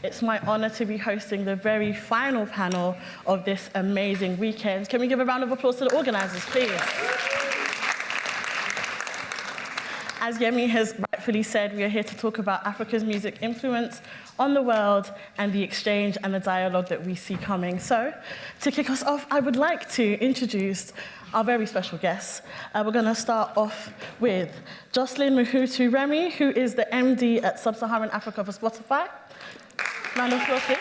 It's my honor to be hosting the very final panel of this amazing weekend. Can we give a round of applause to the organizers, please? As Yemi has rightfully said, we are here to talk about Africa's music influence on the world and the exchange and the dialogue that we see coming. So, to kick us off, I would like to introduce our very special guests. We're going to start off with Jocelyn Mahutu Remy, who is the MD at Sub-Saharan Africa for Spotify. Round of applause, please.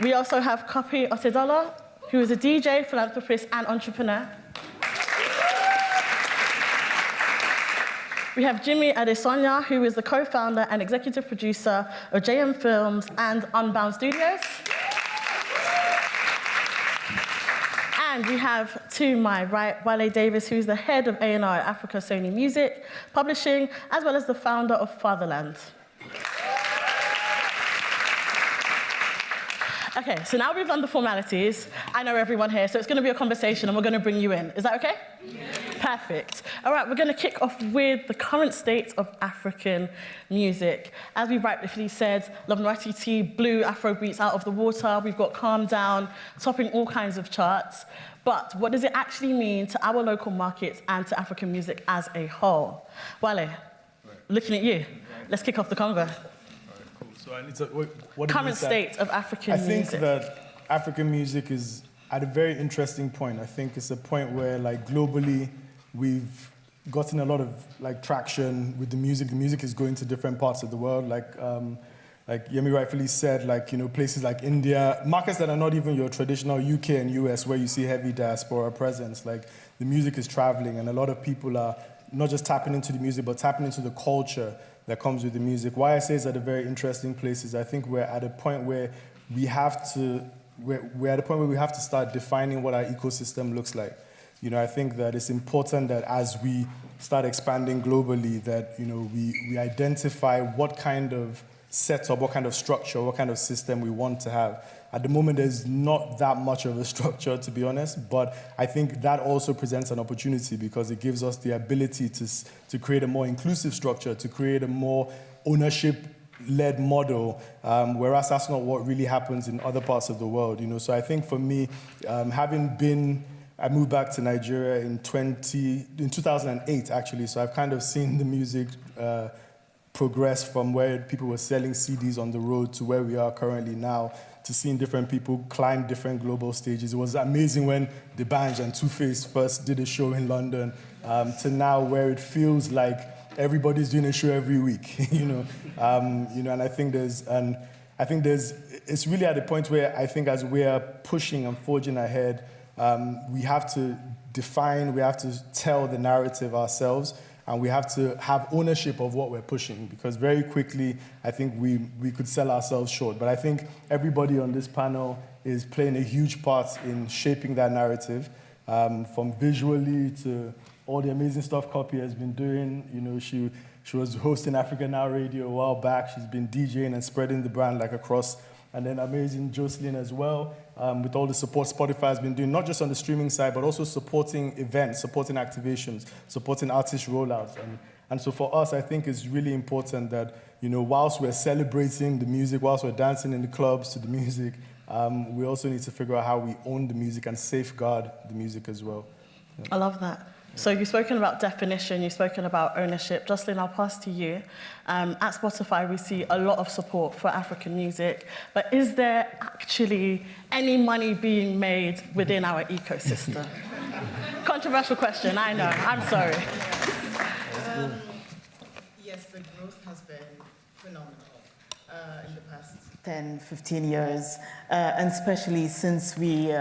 We also have Kopi Otedola, who is a DJ, philanthropist, and entrepreneur. We have Jimmy Adesonya, who is the co-founder and executive producer of JM Films and Unbound Studios. And we have to my right, Wale Davis, who's the head of A&R at Africa Sony Music Publishing, as well as the founder of Fatherland. Okay, so now we've done the formalities. I know everyone here, so it's going to be a conversation, and we're going to bring you in. Is that okay? Yeah. Perfect. All right, we're going to kick off with the current state of African music. As we rightfully said, Love Nwatiti blew Afrobeats out of the water. We've got Calm Down, topping all kinds of charts. But what does it actually mean to our local markets and to African music as a whole? Wale, looking at you. Let's kick off the convo. So I need to, what current state of African music. I think that African music is at a very interesting point. I think it's a point where, like, globally, we've gotten a lot of traction with the music. The music is going to different parts of the world. Like Yemi rightfully said, places like India, markets that are not even your traditional UK and US, where you see heavy diaspora presence. Like, the music is traveling, and a lot of people are not just tapping into the music, but tapping into the culture that comes with the music. Why I say it's at a very interesting place is I think we're at a point where we have to start defining what our ecosystem looks like. I think that it's important that as we start expanding globally, that we identify what kind of setup, what kind of structure, what kind of system we want to have. At the moment, there's not that much of a structure, to be honest, but I think that also presents an opportunity because it gives us the ability to create a more inclusive structure, to create a more ownership-led model, whereas that's not what really happens in other parts of the world. So I think for me, I moved back to Nigeria in 2008, actually, so I've kind of seen the music progress from where people were selling CDs on the road to where we are currently now, to seeing different people climb different global stages. It was amazing when D'banj and Two-Face first did a show in London, to now where it feels like everybody's doing a show every week, and I think it's really at a point where I think as we are pushing and forging ahead, we have to define, we have to tell the narrative ourselves, and we have to have ownership of what we're pushing, because very quickly, I think we could sell ourselves short. But I think everybody on this panel is playing a huge part in shaping that narrative, from visually to all the amazing stuff Kopi has been doing. She was hosting Africa Now Radio a while back. She's been DJing and spreading the brand across. And then amazing Jocelyn as well, with all the support Spotify has been doing, not just on the streaming side, but also supporting events, supporting activations, supporting artist rollouts. And so for us, I think it's really important that, whilst we're celebrating the music, whilst we're dancing in the clubs to the music, we also need to figure out how we own the music and safeguard the music as well. Yeah. I love that. So you've spoken about definition, you've spoken about ownership. Jocelyn, I'll pass to you. At Spotify, we see a lot of support for African music, but is there actually any money being made within our ecosystem? Controversial question, I know, I'm sorry. Yes, the growth has been phenomenal in the past 10, 15 years, and especially since we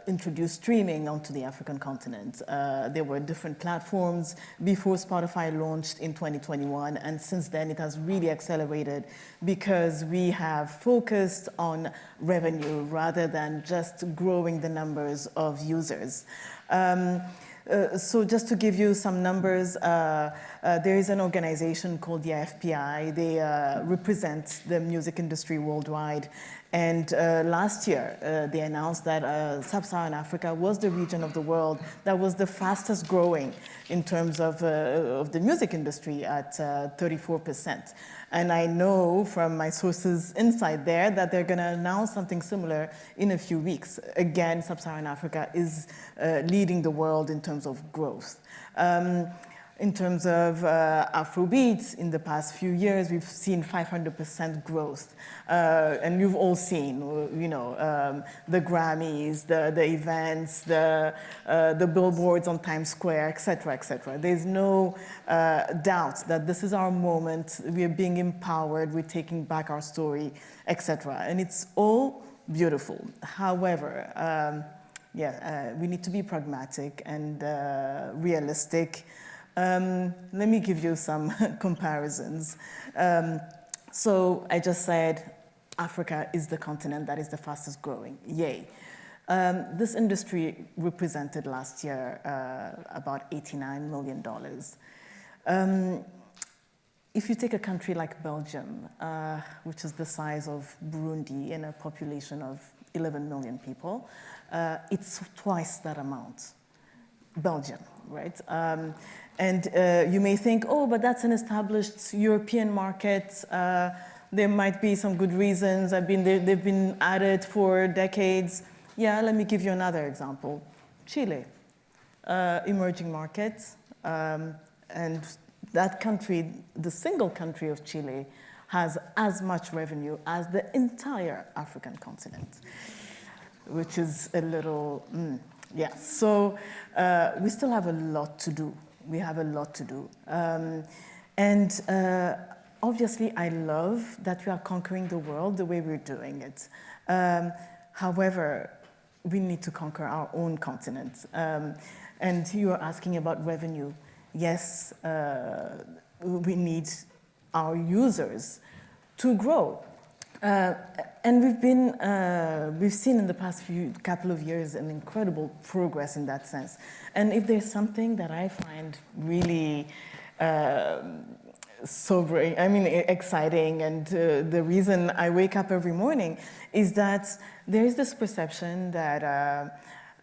introduced streaming onto the African continent. There were different platforms before Spotify launched in 2021, and since then it has really accelerated because we have focused on revenue rather than just growing the numbers of users. So just to give you some numbers, There is an organization called the IFPI. They represent the music industry worldwide. And last year, they announced that Sub-Saharan Africa was the region of the world that was the fastest growing in terms of the music industry at 34%. And I know from my sources inside there that they're going to announce something similar in a few weeks. Again, Sub-Saharan Africa is leading the world in terms of growth. In terms of Afrobeats, in the past few years, we've seen 500% growth. And you've all seen, the Grammys, the events, the billboards on Times Square, et cetera, et cetera. There's no doubt that this is our moment. We are being empowered. We're taking back our story, et cetera. And it's all beautiful. However, we need to be pragmatic and realistic. Let me give you some comparisons. So I just said Africa is the continent that is the fastest growing. Yay. This industry represented last year about $89 million. If you take a country like Belgium, which is the size of Burundi and a population of 11 million people, it's twice that amount. Belgium, right? And you may think, oh, but that's an established European market. There might be some good reasons. They've been at it for decades. Yeah, let me give you another example. Chile, emerging market. And that country, the single country of Chile, has as much revenue as the entire African continent, which is a little, yeah. So we still have a lot to do. We have a lot to do. And obviously, I love that we are conquering the world the way we're doing it. However, we need to conquer our own continent. And you are asking about revenue. Yes, we need our users to grow. And we've seen in the past couple of years an incredible progress in that sense. And if there's something that I find really sobering, exciting, and the reason I wake up every morning is that there is this perception that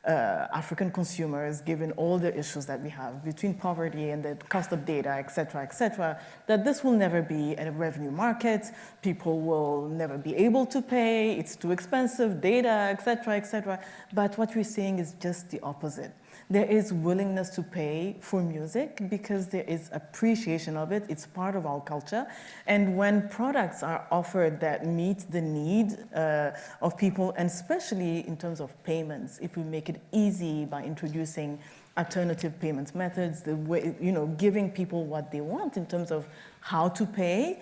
African consumers, given all the issues that we have between poverty and the cost of data, et cetera, that this will never be a revenue market. People will never be able to pay. It's too expensive, data, et cetera. But what we're seeing is just the opposite. There is willingness to pay for music because there is appreciation of it. It's part of our culture. And when products are offered that meet the need of people, and especially in terms of payments, if we make it easy by introducing alternative payment methods, the way, giving people what they want in terms of how to pay,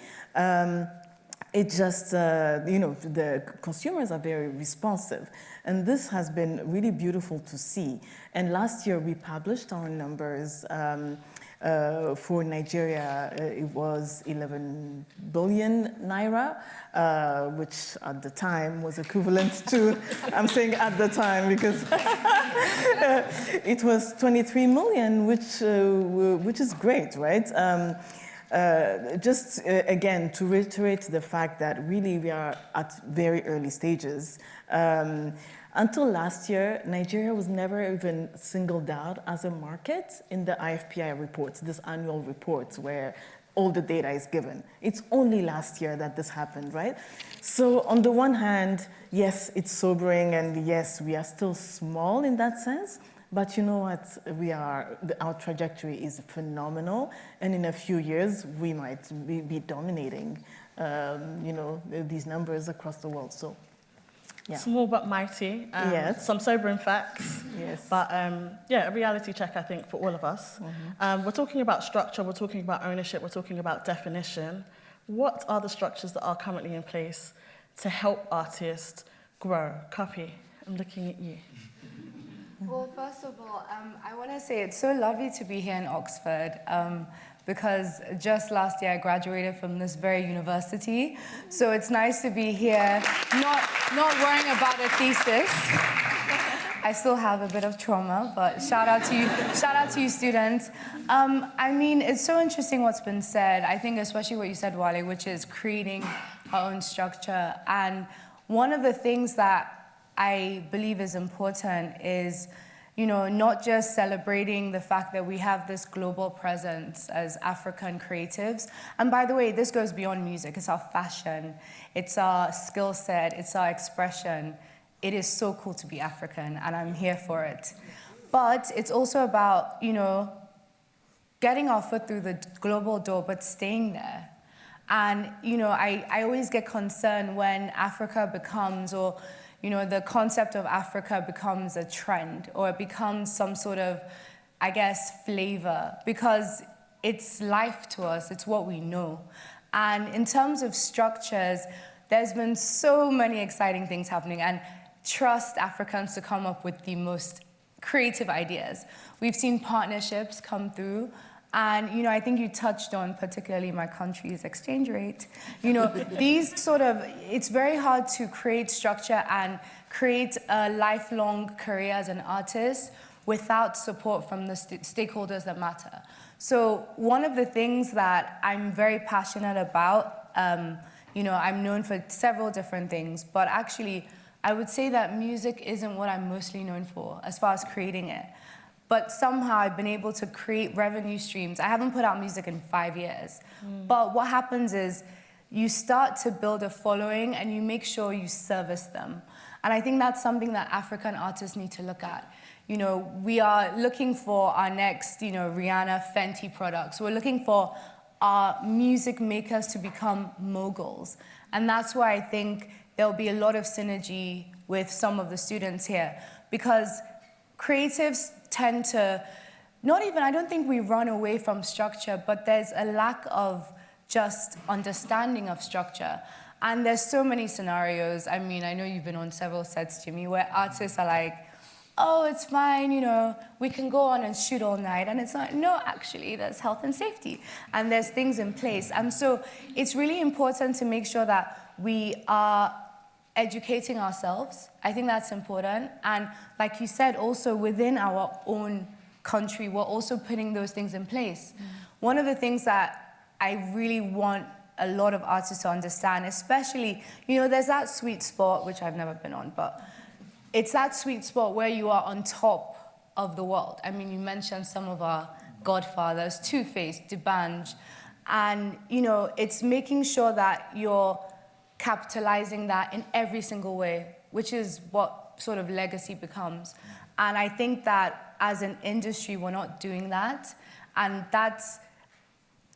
it just, the consumers are very responsive. And this has been really beautiful to see. And last year we published our numbers. For Nigeria, it was 11 billion naira, which at the time was equivalent to, I'm saying at the time because it was 23 million, which is great, right? Just again, to reiterate the fact that really we are at very early stages. Until last year, Nigeria was never even singled out as a market in the IFPI reports, this annual reports where all the data is given. It's only last year that this happened, right? So on the one hand, yes, it's sobering, and yes, we are still small in that sense. But you know what? Our trajectory is phenomenal, and in a few years we might be dominating, these numbers across the world. So, yeah. Small but mighty. Yes. Some sobering facts. Yes. But a reality check, I think, for all of us. Mm-hmm. We're talking about structure. We're talking about ownership. We're talking about definition. What are the structures that are currently in place to help artists grow? Kapi, I'm looking at you. Well, first of all, I want to say it's so lovely to be here in Oxford because just last year I graduated from this very university. So it's nice to be here, not worrying about a thesis. I still have a bit of trauma, but shout out to you students. I mean, it's so interesting what's been said. I think especially what you said, Wale, which is creating our own structure. And one of the things that I believe is important is, you know, not just celebrating the fact that we have this global presence as African creatives. And by the way, this goes beyond music. It's our fashion, it's our skill set, it's our expression. It is so cool to be African, and I'm here for it. But it's also about, you know, getting our foot through the global door, but staying there. And, you know, I always get concerned when Africa becomes, or you know, the concept of Africa becomes a trend, or it becomes some sort of, I guess, flavor, because it's life to us, it's what we know. And in terms of structures, there's been so many exciting things happening, and trust Africans to come up with the most creative ideas. We've seen partnerships come through. And, you know, I think you touched on particularly my country's exchange rate. You know, these sort of, it's very hard to create structure and create a lifelong career as an artist without support from the stakeholders that matter. So one of the things that I'm very passionate about, you know, I'm known for several different things, but actually I would say that music isn't what I'm mostly known for as far as creating it. But somehow I've been able to create revenue streams. I haven't put out music in 5 years. But what happens is you start to build a following and you make sure you service them. And I think that's something that African artists need to look at. You know, we are looking for our next, you know, Rihanna, Fenty products. We're looking for our music makers to become moguls. And that's why I think there'll be a lot of synergy with some of the students here, because creatives tend to, not even, I don't think we run away from structure, but there's a lack of just understanding of structure. And there's so many scenarios. I mean, I know you've been on several sets, Jimmy, where artists are like, oh, it's fine, you know, we can go on and shoot all night. And it's like, no, actually, there's health and safety. And there's things in place. And so it's really important to make sure that we are educating ourselves. I think that's important. And like you said, also within our own country, we're also putting those things in place. One of the things that I really want a lot of artists to understand, especially, you know, there's that sweet spot, which I've never been on, but it's that sweet spot where you are on top of the world. I mean, you mentioned some of our godfathers, Two-Face, D'banj, and, you know, it's making sure that you're capitalizing that in every single way, which is what sort of legacy becomes. And I think that as an industry, we're not doing that. And that's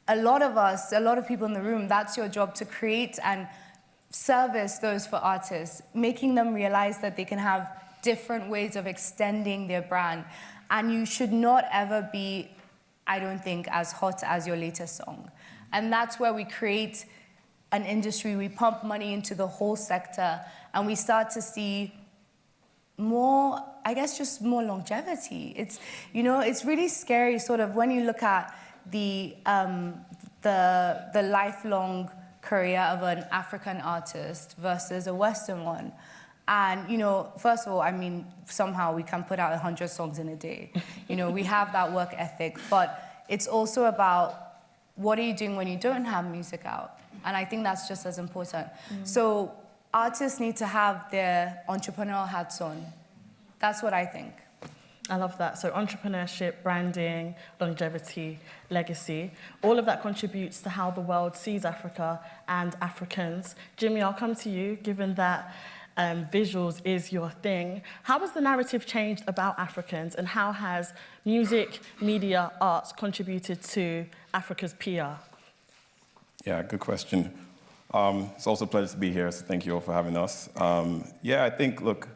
a lot of us, a lot of people in the room, that's your job, to create and service those for artists, making them realize that they can have different ways of extending their brand. And you should not ever be, I don't think, as hot as your latest song. And that's where we create an industry, we pump money into the whole sector, and we start to see more, I guess, just more longevity. It's, you know, it's really scary, sort of, when you look at the lifelong career of an African artist versus a Western one. And, you know, first of all, I mean, somehow we can put out 100 songs in a day. You know, we have that work ethic, but it's also about what are you doing when you don't have music out? And I think that's just as important. So artists need to have their entrepreneurial hats on. That's what I think. I love that. So entrepreneurship, branding, longevity, legacy, all of that contributes to how the world sees Africa and Africans. Jimmy, I'll come to you, given that visuals is your thing. How has the narrative changed about Africans, and how has music, media, arts contributed to Africa's PR? Yeah, good question. It's also a pleasure to be here, so thank you all for having us. Yeah, I think, look,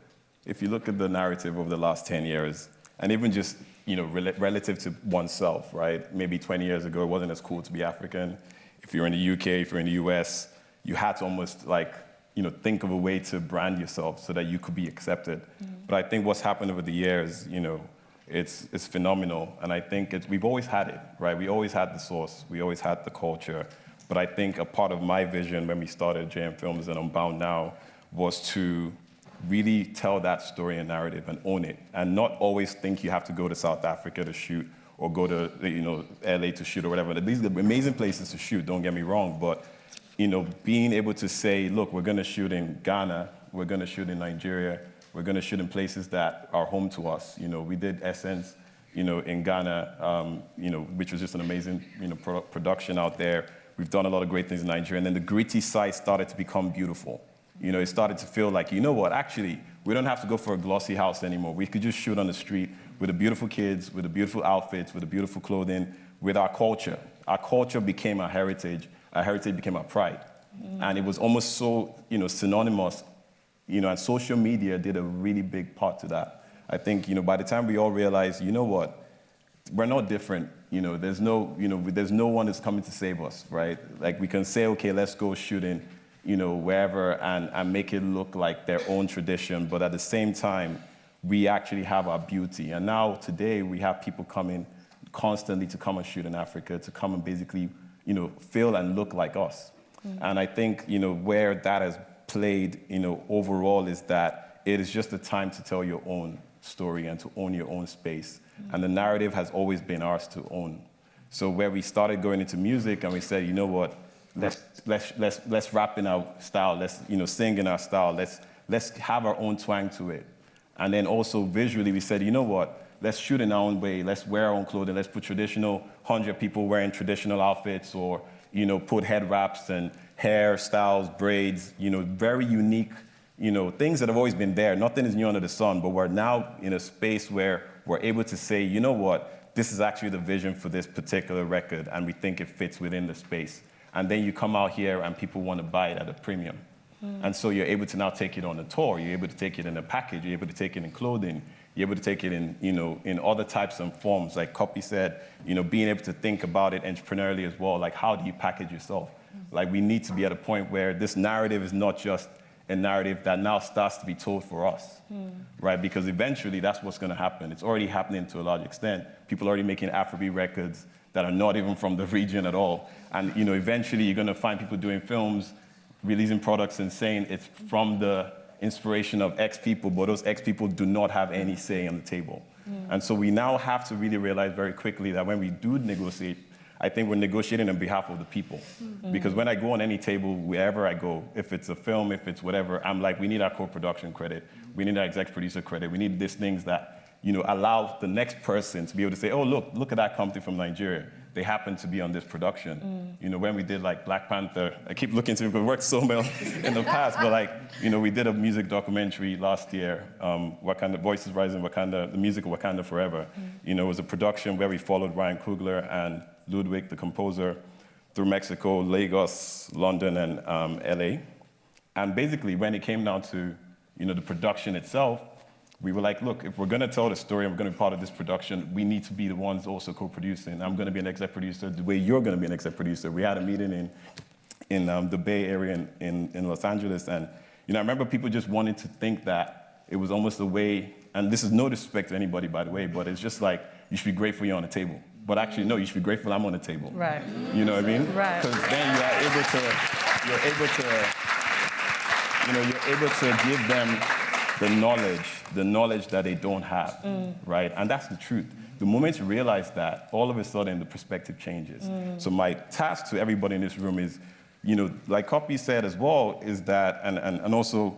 if you look at the narrative over the last 10 years, and even just, you know, relative to oneself, right? Maybe 20 years ago, it wasn't as cool to be African. If you're in the UK, if you're in the US, you had to almost, like, you know, think of a way to brand yourself so that you could be accepted. But I think what's happened over the years, you know, it's phenomenal. And I think we've always had it, right? We always had the source. We always had the culture. But I think a part of my vision when we started JM Films and Unbound Now was to really tell that story and narrative and own it, and not always think you have to go to South Africa to shoot or go to LA to shoot or whatever. These are amazing places to shoot, don't get me wrong, but being able to say, look, we're going to shoot in Ghana, we're going to shoot in Nigeria, we're going to shoot in places that are home to us. We did Essence, in Ghana, which was just an amazing, production out there. We've done a lot of great things in Nigeria, and then the gritty side started to become beautiful. It started to feel like, actually, we don't have to go for a glossy house anymore. We could just shoot on the street with the beautiful kids, with the beautiful outfits, with the beautiful clothing, with our culture. Our culture became our heritage became our pride. And it was almost so, synonymous, and social media did a really big part to that. I think, by the time we all realized, we're not different. There's no one that's coming to save us, right? Like we can say, okay, let's go shooting, wherever and make it look like their own tradition. But at the same time, we actually have our beauty. And now today we have people coming constantly to come and shoot in Africa, to come and basically, feel and look like us. And I think, where that has played, overall is that it is just a time to tell your own story and to own your own space. And the narrative has always been ours to own. So where we started going into music and we said, you know what, let's rap in our style, let's sing in our style, let's have our own twang to it. And then also visually we said, you know what, let's shoot in our own way, let's wear our own clothing, let's put traditional 100 people wearing traditional outfits, or put head wraps and hairstyles, braids, very unique, things that have always been there. Nothing is new under the sun, but we're now in a space where we're able to say, you know what, this is actually the vision for this particular record, and we think it fits within the space. And then you come out here and people want to buy it at a premium. And so you're able to now take it on a tour, you're able to take it in a package, you're able to take it in clothing, you're able to take it in, in other types and forms. Like Copy said, being able to think about it entrepreneurially as well, like how do you package yourself? Like we need to be at a point where this narrative is not just a narrative that now starts to be told for us, right? Because eventually that's what's going to happen. It's already happening to a large extent. People are already making Afrobeat records that are not even from the region at all. And eventually you're going to find people doing films, releasing products and saying it's from the inspiration of X people, but those X people do not have any say on the table. And so we now have to really realize very quickly that when we do negotiate, I think we're negotiating on behalf of the people. Because when I go on any table, wherever I go, if it's a film, if it's whatever, I'm like, we need our co-production credit. We need our exec producer credit. We need these things that, allow the next person to be able to say, oh, look at that company from Nigeria. They happen to be on this production. When we did like Black Panther, I keep looking to it because it worked so well in the past, but we did a music documentary last year, Wakanda, Voices Rising Wakanda, the music of Wakanda Forever. It was a production where we followed Ryan Coogler and Ludwig, the composer, through Mexico, Lagos, London, and LA. And basically, when it came down to the production itself, we were like, look, if we're going to tell the story and we're going to be part of this production, we need to be the ones also co-producing. I'm going to be an exec producer the way you're going to be an exec producer. We had a meeting in the Bay Area in Los Angeles, and I remember people just wanting to think that it was almost a way, and this is no disrespect to anybody, by the way, but it's just like, you should be grateful you're on the table. But actually, no, you should be grateful I'm on the table. Right. You know what I mean? Right. Because then you're able to give them the knowledge that they don't have, right? And that's the truth. The moment you realize that, all of a sudden the perspective changes. So my task to everybody in this room is, like Copy said as well, is that, and also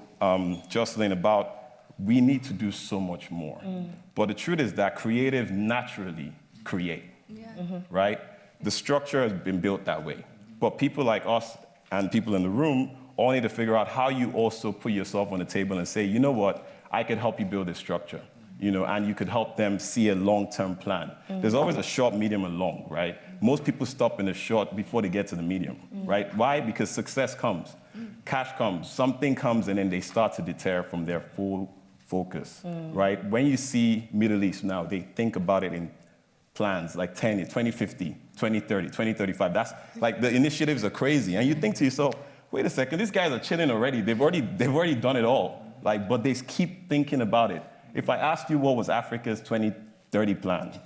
Jocelyn, about we need to do so much more. But the truth is that creatives naturally create, right? The structure has been built that way. But people like us and people in the room all need to figure out how you also put yourself on the table and say, you know what, I could help you build this structure, and you could help them see a long-term plan. There's always a short, medium, and long, right? Most people stop in the short before they get to the medium, right? Why? Because success comes, cash comes, something comes, and then they start to deter from their full focus, right? When you see Middle East now, they think about it in plans like 2050, 2030, 2035. That's like the initiatives are crazy. And you think to yourself, wait a second, these guys are chilling already. They've already done it all. But they keep thinking about it. If I asked you what was Africa's 2030 plan,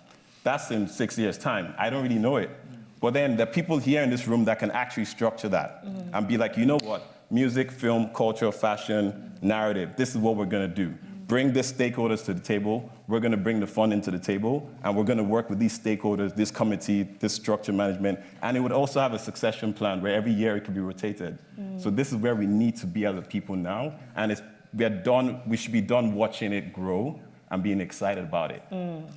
that's in 6 years' time. I don't really know it. But then there are people here in this room that can actually structure that and be like, you know what, music, film, culture, fashion, narrative. This is what we're going to do. Bring the stakeholders to the table. We're going to bring the funding to the table, and we're going to work with these stakeholders, this committee, this structure management, and it would also have a succession plan where every year it could be rotated. So this is where we need to be as a people now, and we should be done watching it grow and being excited about it,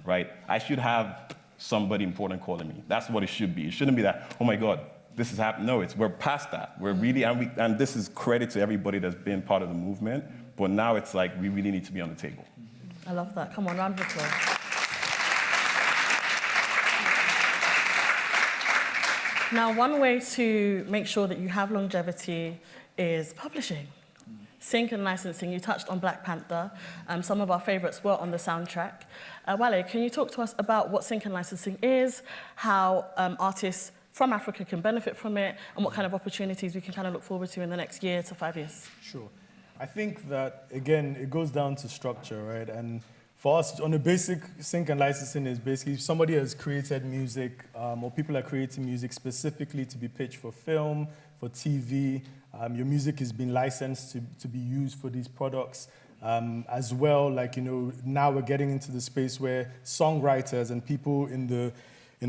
right? I should have somebody important calling me. That's what it should be. It shouldn't be that, oh my God, this is happening. No, we're past that. We're really, and this is credit to everybody that's been part of the movement, but now it's like we really need to be on the table. I love that. Come on, round of applause. Now, one way to make sure that you have longevity is publishing. Sync and licensing. You touched on Black Panther. Some of our favorites were on the soundtrack. Wale, can you talk to us about what sync and licensing is, how artists from Africa can benefit from it, and what kind of opportunities we can kind of look forward to in the next year to 5 years? Sure. I think that, again, it goes down to structure, right? And for us, on the basic, sync and licensing is basically if somebody has created music, or people are creating music specifically to be pitched for film, for TV, your music is being licensed to be used for these products. As well, like, now we're getting into the space where songwriters and people in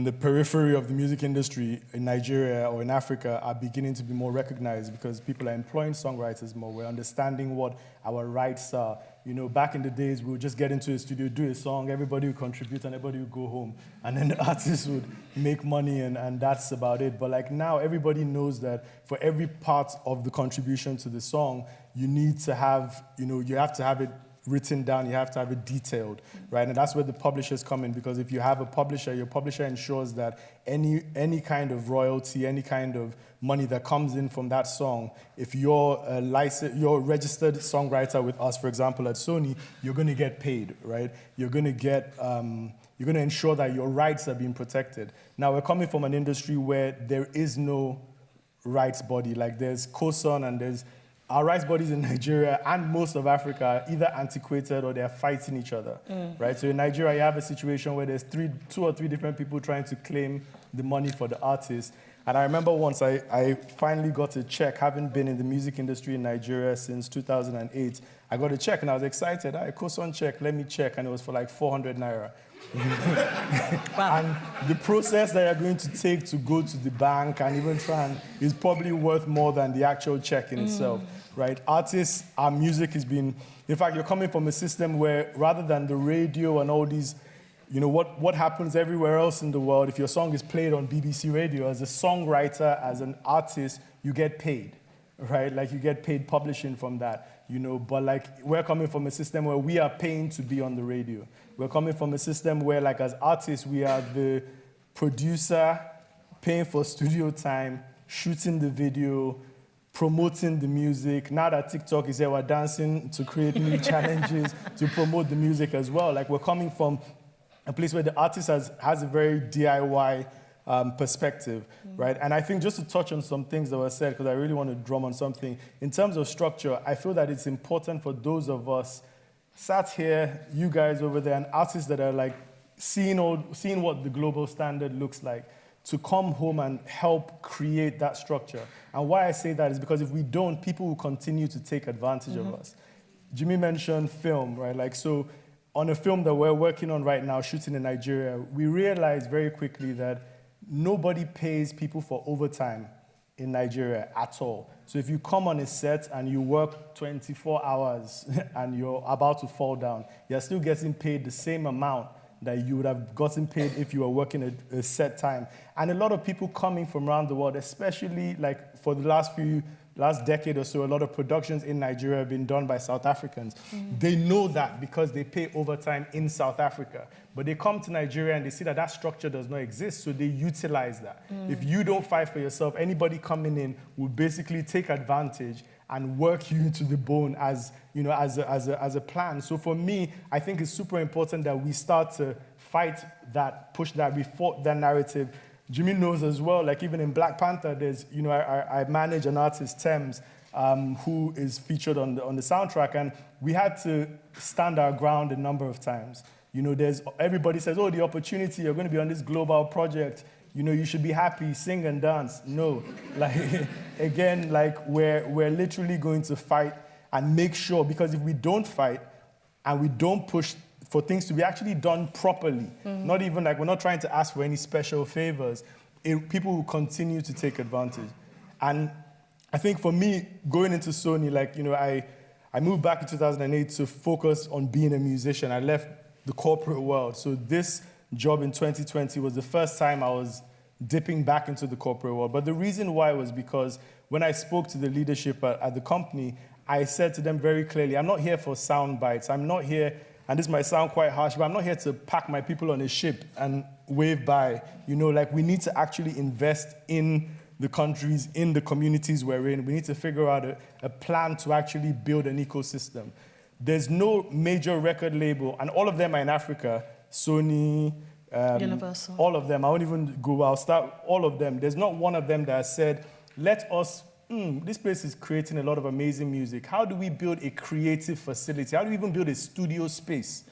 the periphery of the music industry in Nigeria or in Africa are beginning to be more recognized because people are employing songwriters more. We're understanding what our rights are. Back in the days, we would just get into a studio, do a song, everybody would contribute, and everybody would go home. And then the artists would make money, and that's about it. But like now, everybody knows that for every part of the contribution to the song, you need to have, you have to have it written down, you have to have it detailed, right? And that's where the publishers come in, because if you have a publisher, your publisher ensures that any kind of royalty, any kind of money that comes in from that song, if you're you're a registered songwriter with us, for example, at Sony, you're going to get paid, right? You're going to ensure that your rights are being protected. Now, we're coming from an industry where there is no rights body. Like there's COSON and there's our rights bodies in Nigeria and most of Africa are either antiquated or they're fighting each other, right? So in Nigeria, you have a situation where there's two or three different people trying to claim the money for the artist. And I remember once I finally got a check, having been in the music industry in Nigeria since 2008. I got a check and I was excited. COSON check, let me check. And it was for like 400 naira. Wow. And the process that you're going to take to go to the bank and even is probably worth more than the actual check in itself, right? Artists, our music has been, in fact, you're coming from a system where rather than the radio and all these, what happens everywhere else in the world, if your song is played on BBC Radio, as a songwriter, as an artist, you get paid, right? Like you get paid publishing from that, but like we're coming from a system where we are paying to be on the radio. We're coming from a system where, like, as artists, we are the producer, paying for studio time, shooting the video, promoting the music. Now that TikTok is here, we're dancing to create new challenges to promote the music as well. Like, we're coming from a place where the artist has a very DIY perspective, right? And I think just to touch on some things that were said, because I really want to drum on something, in terms of structure, I feel that it's important for those of us sat here, you guys over there, and artists that are like seeing what the global standard looks like, to come home and help create that structure. And why I say that is because if we don't, people will continue to take advantage of us. Jimmy mentioned film, right? Like, so on a film that we're working on right now, shooting in Nigeria, we realized very quickly that nobody pays people for overtime in Nigeria at all. So if you come on a set and you work 24 hours and you're about to fall down, you're still getting paid the same amount that you would have gotten paid if you were working a set time. And a lot of people coming from around the world, especially like for the last decade or so, a lot of productions in Nigeria have been done by South Africans. They know that because they pay overtime in South Africa. But they come to Nigeria and they see that structure does not exist, so they utilize that. If you don't fight for yourself, anybody coming in will basically take advantage and work you to the bone as a plan. So for me, I think it's super important that we start to fight that, push that, we fought that narrative. Jimmy knows as well, like even in Black Panther, there's, I manage an artist, Thames, who is featured on the soundtrack, and we had to stand our ground a number of times. You know, everybody says, oh, the opportunity, you're going to be on this global project. You know, you should be happy, sing and dance. No, like, again, like, we're literally going to fight and make sure, because if we don't fight and we don't push for things to be actually done properly, not even like, we're not trying to ask for any special favors, people will continue to take advantage. And I think for me, going into Sony, like, you know, I moved back in 2008 to focus on being a musician. I left the corporate world. So this job in 2020 was the first time I was dipping back into the corporate world. But the reason why was because when I spoke to the leadership at the company, I said to them very clearly, I'm not here for sound bites. I'm not here, and this might sound quite harsh, but I'm not here to pack my people on a ship and wave by. You know, like, we need to actually invest in the countries, in the communities we're in. We need to figure out a plan to actually build an ecosystem. There's no major record label, and all of them are in Africa. Sony, Universal. All of them. I won't even go, I'll start all of them. There's not one of them that has said, let us, this place is creating a lot of amazing music. How do we build a creative facility? How do we even build a studio space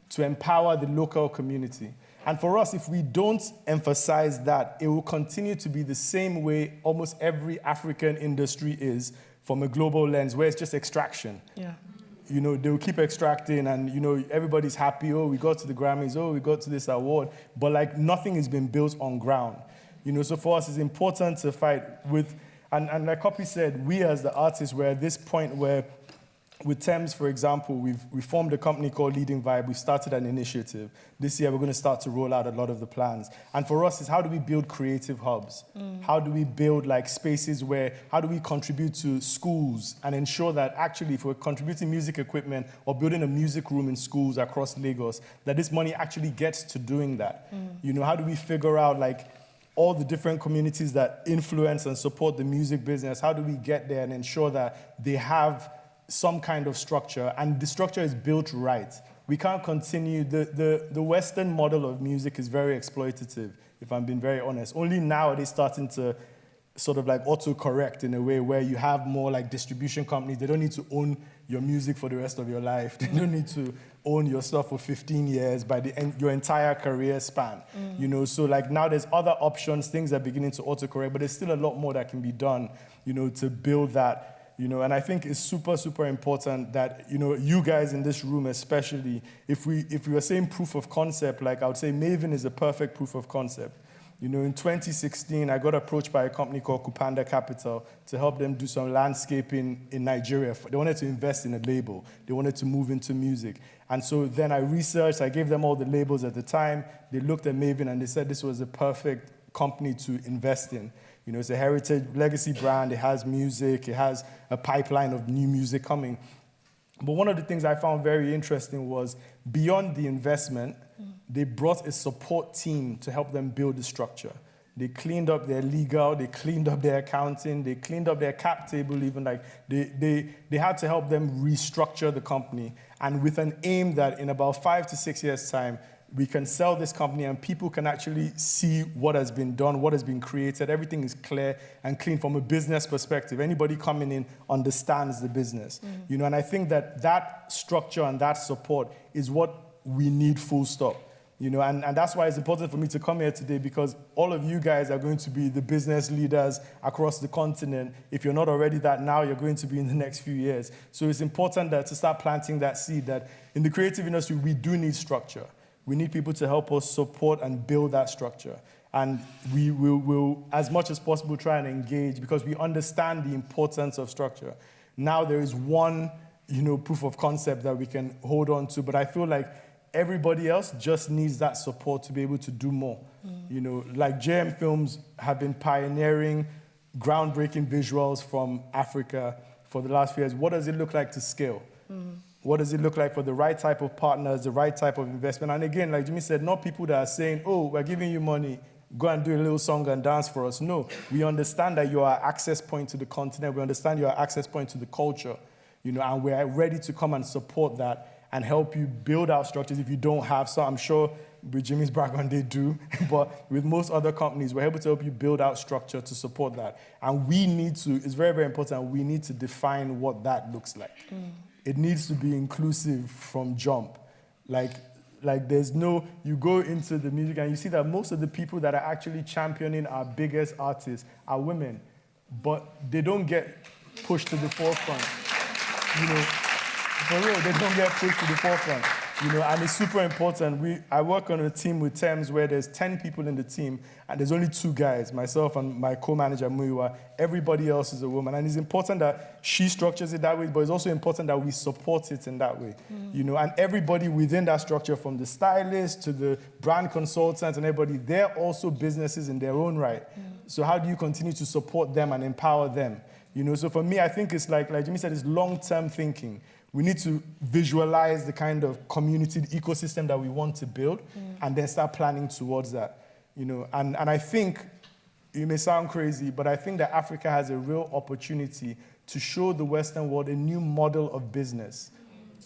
to empower the local community? And for us, if we don't emphasize that, it will continue to be the same way almost every African industry is from a global lens, where it's just extraction. Yeah. You know, they'll keep extracting and, you know, everybody's happy. Oh, we got to the Grammys. Oh, we got to this award. But, like, nothing has been built on ground. You know, so for us, it's important to fight with, and like Copy said, we as the artists, we're at this point where, with Thames, for example, we formed a company called Leading Vibe. We started an initiative. This year, we're going to start to roll out a lot of the plans. And for us, it's how do we build creative hubs? How do we build, like, spaces where, how do we contribute to schools and ensure that actually, if we're contributing music equipment or building a music room in schools across Lagos, that this money actually gets to doing that? You know, how do we figure out, like, all the different communities that influence and support the music business? How do we get there and ensure that they have some kind of structure, and the structure is built right? We can't continue, the Western model of music is very exploitative, if I'm being very honest. Only now are they starting to sort of like auto-correct in a way where you have more like distribution companies. They don't need to own your music for the rest of your life. They don't need to own your stuff for 15 years by your entire career span. You know, so like now there's other options, things are beginning to auto-correct, but there's still a lot more that can be done, you know, to build that. You know, and I think it's super, super important that, you know, you guys in this room especially, if we are saying proof of concept, like I would say Maven is a perfect proof of concept. You know, in 2016, I got approached by a company called Kupanda Capital to help them do some landscaping in Nigeria. They wanted to invest in a label. They wanted to move into music. And so then I researched, I gave them all the labels at the time. They looked at Maven and they said this was the perfect company to invest in. You know, it's a heritage legacy brand. It has music. It has a pipeline of new music coming. But one of the things I found very interesting was beyond the investment, they brought a support team to help them build the structure. They cleaned up their legal, they cleaned up their accounting, they cleaned up their cap table even. Like they had to help them restructure the company, and with an aim that in about 5 to 6 years' time, we can sell this company and people can actually see what has been done, what has been created. Everything is clear and clean from a business perspective. Anybody coming in understands the business. You know, and I think that structure and that support is what we need, full stop. You know, and that's why it's important for me to come here today, because all of you guys are going to be the business leaders across the continent. If you're not already that now, you're going to be in the next few years. So it's important that to start planting that seed that in the creative industry, we do need structure. We need people to help us support and build that structure. And we will, as much as possible, try and engage because we understand the importance of structure. Now there is one, you know, proof of concept that we can hold on to, but I feel like everybody else just needs that support to be able to do more. You know, like JM Films have been pioneering groundbreaking visuals from Africa for the last few years. What does it look like to scale? What does it look like for the right type of partners, the right type of investment? And again, like Jimmy said, not people that are saying, oh, we're giving you money, go and do a little song and dance for us. No, we understand that you are access point to the continent. We understand you are access point to the culture, you know, and we're ready to come and support that and help you build out structures if you don't have. So I'm sure with Jimmy's background they do, but with most other companies, we're able to help you build out structure to support that. And we need to, it's very, very important, we need to define what that looks like. It needs to be inclusive from jump. Like there's no, you go into the music and you see that most of the people that are actually championing our biggest artists are women, but they don't get pushed to the forefront. You know, for real, they don't get pushed to the forefront. You know, and it's super important. I work on a team with Thames where there's 10 people in the team, and there's only 2 guys, myself and my co-manager, Muiwa. Everybody else is a woman. And it's important that she structures it that way, but it's also important that we support it in that way. You know, and everybody within that structure, from the stylist to the brand consultants and everybody, they're also businesses in their own right. So how do you continue to support them and empower them? You know, so for me, I think it's like Jimmy said, it's long-term thinking. We need to visualize the kind of community ecosystem that we want to build and then start planning towards that. You know, and I think, it may sound crazy, but I think that Africa has a real opportunity to show the Western world a new model of business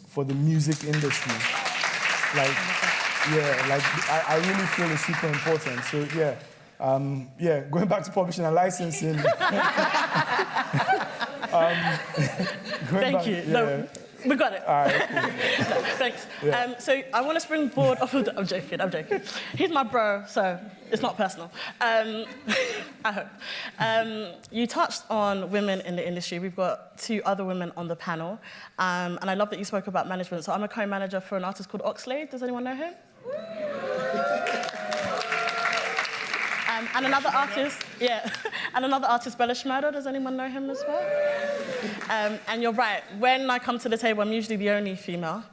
for the music industry. Like, yeah, like I really feel it's super important. So yeah, going back to publishing and licensing. Thank you. Yeah. No, we got it. All right, cool. No, thanks. Yeah. So I want to springboard off of I'm joking. He's my bro, so it's not personal. I hope. You touched on women in the industry. We've got 2 other women on the panel. And I love that you spoke about management. So I'm a co-manager for an artist called Oxlade. Does anyone know him? And another artist, and another artist, Bella Schmerder. Does anyone know him as well? And you're right, when I come to the table, I'm usually the only female,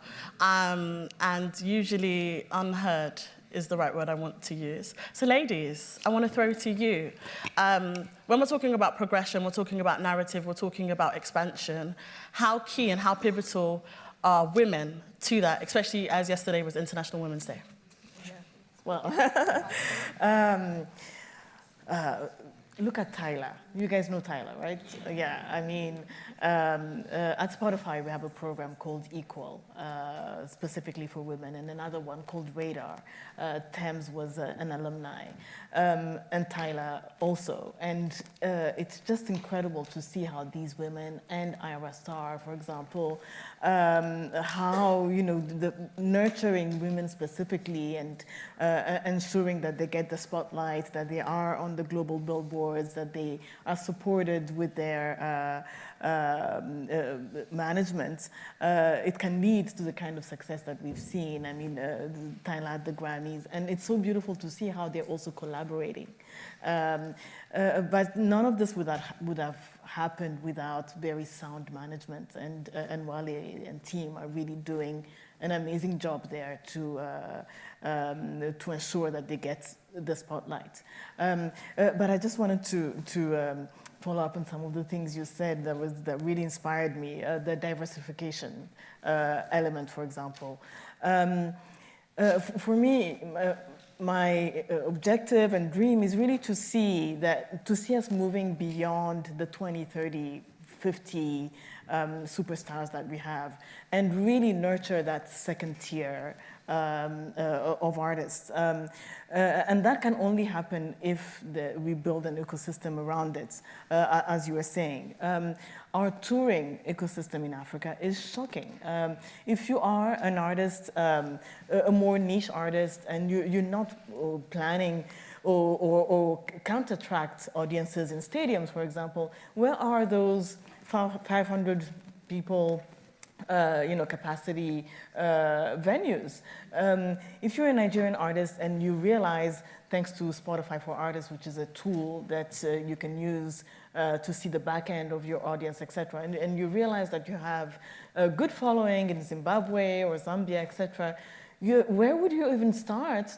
and usually unheard is the right word I want to use. So ladies, I want to throw to you. When we're talking about progression, we're talking about narrative, we're talking about expansion, how key and how pivotal are women to that, especially as yesterday was International Women's Day? Well, look at Tyler. You guys know Tyler, right? Yeah, I mean, at Spotify, we have a program called Equal, specifically for women, and another one called Radar. Thames was an alumni, and Tyler also. And it's just incredible to see how these women, and Ira Star, for example, how, you know, nurturing women specifically and ensuring that they get the spotlight, that they are on the global billboards, that they are supported with their management, it can lead to the kind of success that we've seen. I mean, Tyler at the Grammys, and it's so beautiful to see how they're also collaborating. But none of this would have happened without very sound management, and Wale and team are really doing an amazing job there to ensure that they get the spotlight. But I just wanted to follow up on some of the things you said that really inspired me. The diversification element, for example. For me, my objective and dream is really to see us moving beyond the 20, 30, 50 superstars that we have, and really nurture that second tier of artists. And that can only happen if we build an ecosystem around it, as you were saying. Our touring ecosystem in Africa is shocking. If you are an artist, a more niche artist, and you're not planning or counter-attract audiences in stadiums, for example, where are those 500 people capacity venues? If you're a Nigerian artist and you realize, thanks to Spotify for Artists, which is a tool that you can use to see the back end of your audience, etc., and you realize that you have a good following in Zimbabwe or Zambia, etc., where would you even start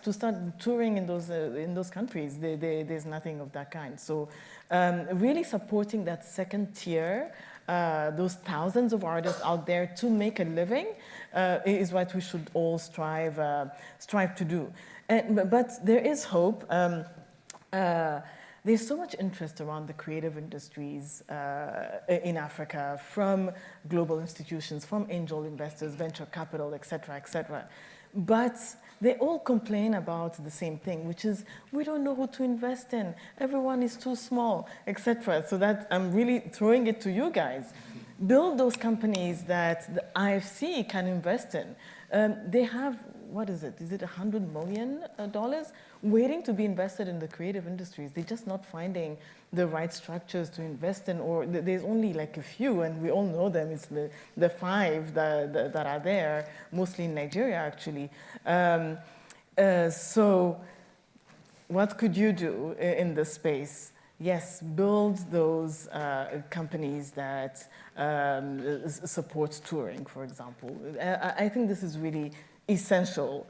touring in those countries? There's nothing of that kind. So really supporting that second tier, those thousands of artists out there to make a living, is what we should all strive to do. But there is hope. There's so much interest around the creative industries in Africa, from global institutions, from angel investors, venture capital, et cetera, et cetera. But they all complain about the same thing, which is we don't know who to invest in. Everyone is too small, etc. So that I'm really throwing it to you guys. Build those companies that the IFC can invest in. They have, what is it? Is it $100 million waiting to be invested in the creative industries? They're just not finding the right structures to invest in, or there's only like a few, and we all know them. It's the five that are there, mostly in Nigeria, actually. So what could you do in this space? Yes, build those companies that support touring, for example. I think this is really essential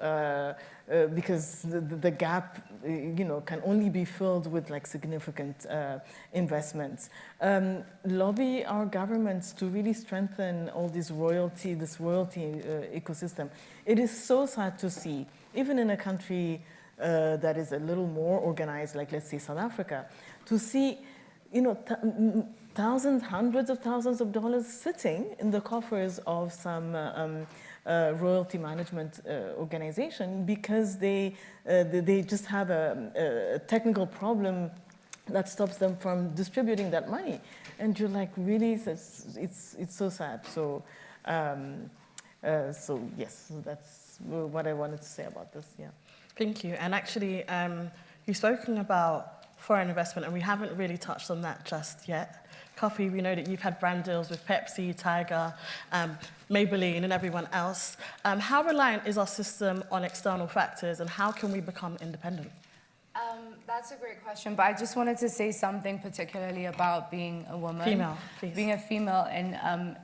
because the gap, can only be filled with like significant investments. Lobby our governments to really strengthen all this royalty ecosystem. It is so sad to see, even in a country that is a little more organized, like let's say South Africa, to see, thousands, hundreds of thousands of dollars sitting in the coffers of some royalty management organization because they just have a technical problem that stops them from distributing that money. And you're like, really, it's so sad. So, so yes, that's what I wanted to say about this, yeah. Thank you. And actually, you've spoken about foreign investment, and we haven't really touched on that just yet. Kofi, we know that you've had brand deals with Pepsi, Tiger, Maybelline, and everyone else. How reliant is our system on external factors, and how can we become independent? That's a great question, but I just wanted to say something particularly about being a woman. Female, please. Being a female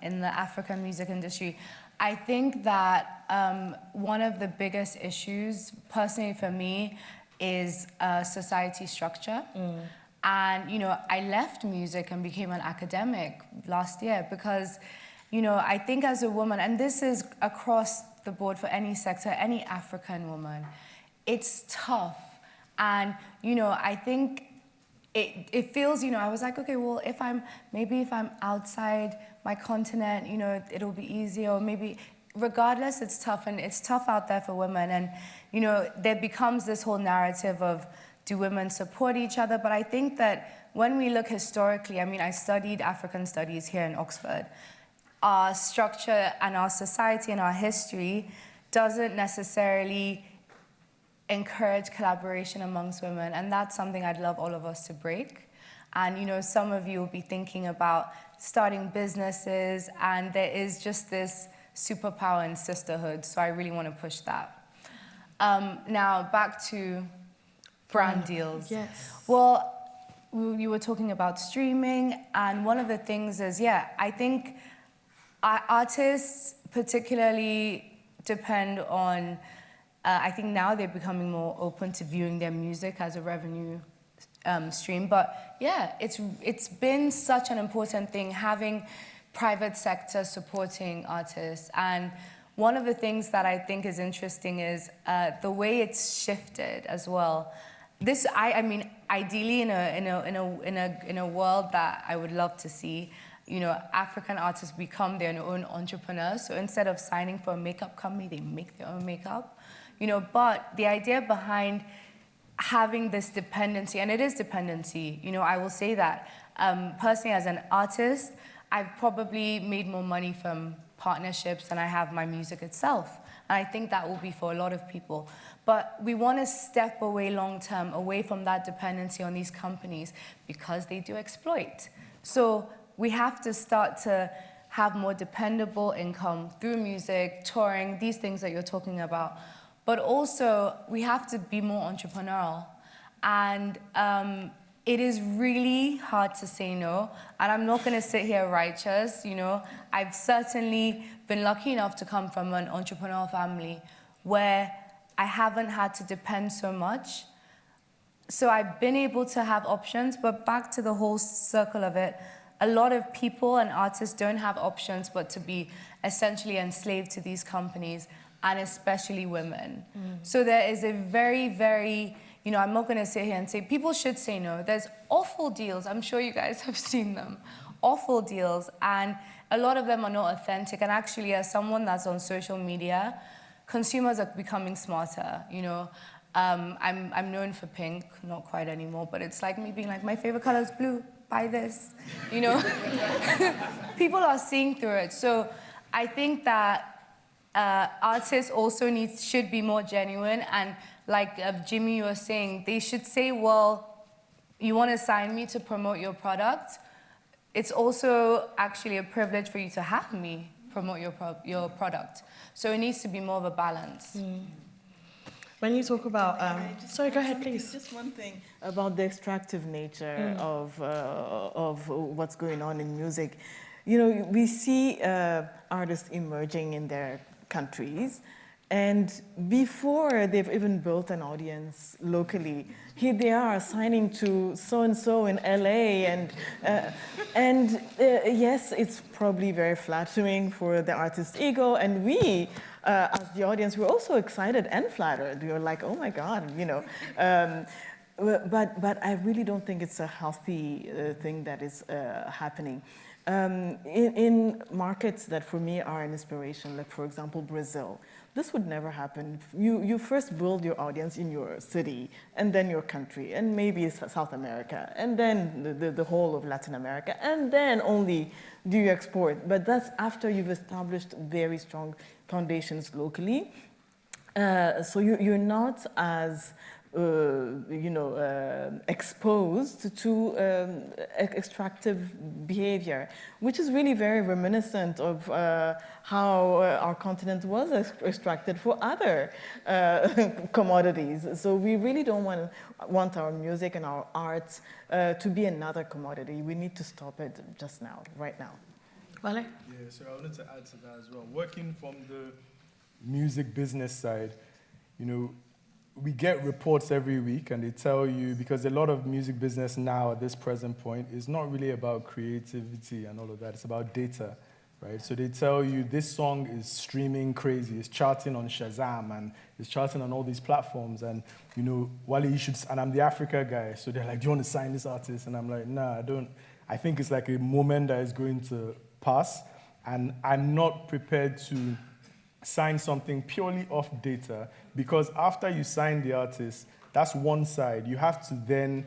in the African music industry. I think that one of the biggest issues, personally for me, is society structure. And, I left music and became an academic last year because, I think as a woman, and this is across the board for any sector, any African woman, it's tough. And, I think it feels, I was like, okay, well, if I'm outside my continent, it'll be easier, or maybe, regardless, it's tough, and it's tough out there for women. And, there becomes this whole narrative of, do women support each other? But I think that when we look historically, I studied African studies here in Oxford. Our structure and our society and our history doesn't necessarily encourage collaboration amongst women, and that's something I'd love all of us to break. And some of you will be thinking about starting businesses, and there is just this superpower in sisterhood, so I really want to push that. Now back to brand deals. Yes. Well, you were talking about streaming, and one of the things is, I think artists particularly depend on, I think now they're becoming more open to viewing their music as a revenue stream. But it's been such an important thing, having private sector supporting artists. And one of the things that I think is interesting is the way it's shifted as well. This, ideally in a world that I would love to see, African artists become their own entrepreneurs. So instead of signing for a makeup company, they make their own makeup. But the idea behind having this dependency, and it is dependency, I will say that. Personally, as an artist, I've probably made more money from partnerships than I have my music itself. And I think that will be for a lot of people. But we want to step away long-term, away from that dependency on these companies because they do exploit. So we have to start to have more dependable income through music, touring, these things that you're talking about. But also, we have to be more entrepreneurial. And it is really hard to say no. And I'm not going to sit here righteous, I've certainly been lucky enough to come from an entrepreneurial family where I haven't had to depend so much. So I've been able to have options, but back to the whole circle of it, a lot of people and artists don't have options but to be essentially enslaved to these companies, and especially women. So there is a very, very, I'm not going to sit here and say people should say no. There's awful deals. I'm sure you guys have seen them. Awful deals. And a lot of them are not authentic. And actually, as someone that's on social media, consumers are becoming smarter, you know. I'm known for pink, not quite anymore, but it's like me being like, my favorite color is blue, buy this, you know. People are seeing through it. So I think that artists also should be more genuine, and like Jimmy was saying, they should say, well, you want to sign me to promote your product? It's also actually a privilege for you to have me promote your product. So it needs to be more of a balance. When you talk about, sorry, go ahead, please. Just one thing about the extractive nature of what's going on in music. You know, we see artists emerging in their countries, and before they've even built an audience locally, here they are signing to so-and-so in LA, and yes, it's probably very flattering for the artist's ego, and we, as the audience, we're also excited and flattered. We're like, oh my God, you know. But I really don't think it's a healthy thing that is happening. In markets that for me are an inspiration, like for example, Brazil, this would never happen. You first build your audience in your city, and then your country, and maybe South America, and then the whole of Latin America, and then only do you export. But that's after you've established very strong foundations locally. So you're not as exposed to extractive behavior, which is really very reminiscent of how our continent was extracted for other commodities. So we really don't want our music and our arts to be another commodity. We need to stop it just now, right now. Wale? Yeah, so I wanted to add to that as well. Working from the music business side, you know, we get reports every week, and they tell you, because a lot of music business now at this present point is not really about creativity and all of that, it's about data, right? So they tell you this song is streaming crazy, it's charting on Shazam, and it's charting on all these platforms, and you know, Wale, you should, and I'm the Africa guy, so they're like, do you want to sign this artist? And I'm like, nah, I don't. I think it's like a moment that is going to pass, and I'm not prepared to sign something purely off data, because after you sign the artist, that's one side. You have to then,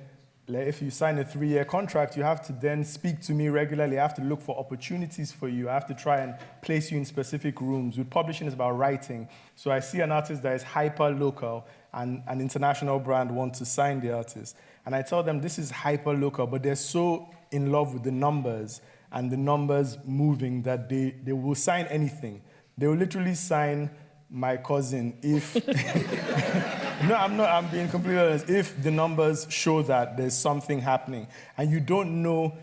if you sign a 3-year contract, you have to then speak to me regularly. I have to look for opportunities for you. I have to try and place you in specific rooms. With publishing, it's about writing. So I see an artist that is hyper-local, and an international brand wants to sign the artist. And I tell them this is hyper-local, but they're so in love with the numbers and the numbers moving that they will sign anything. They will literally sign my cousin if... No, I'm being completely honest. If the numbers show that there's something happening, and you don't know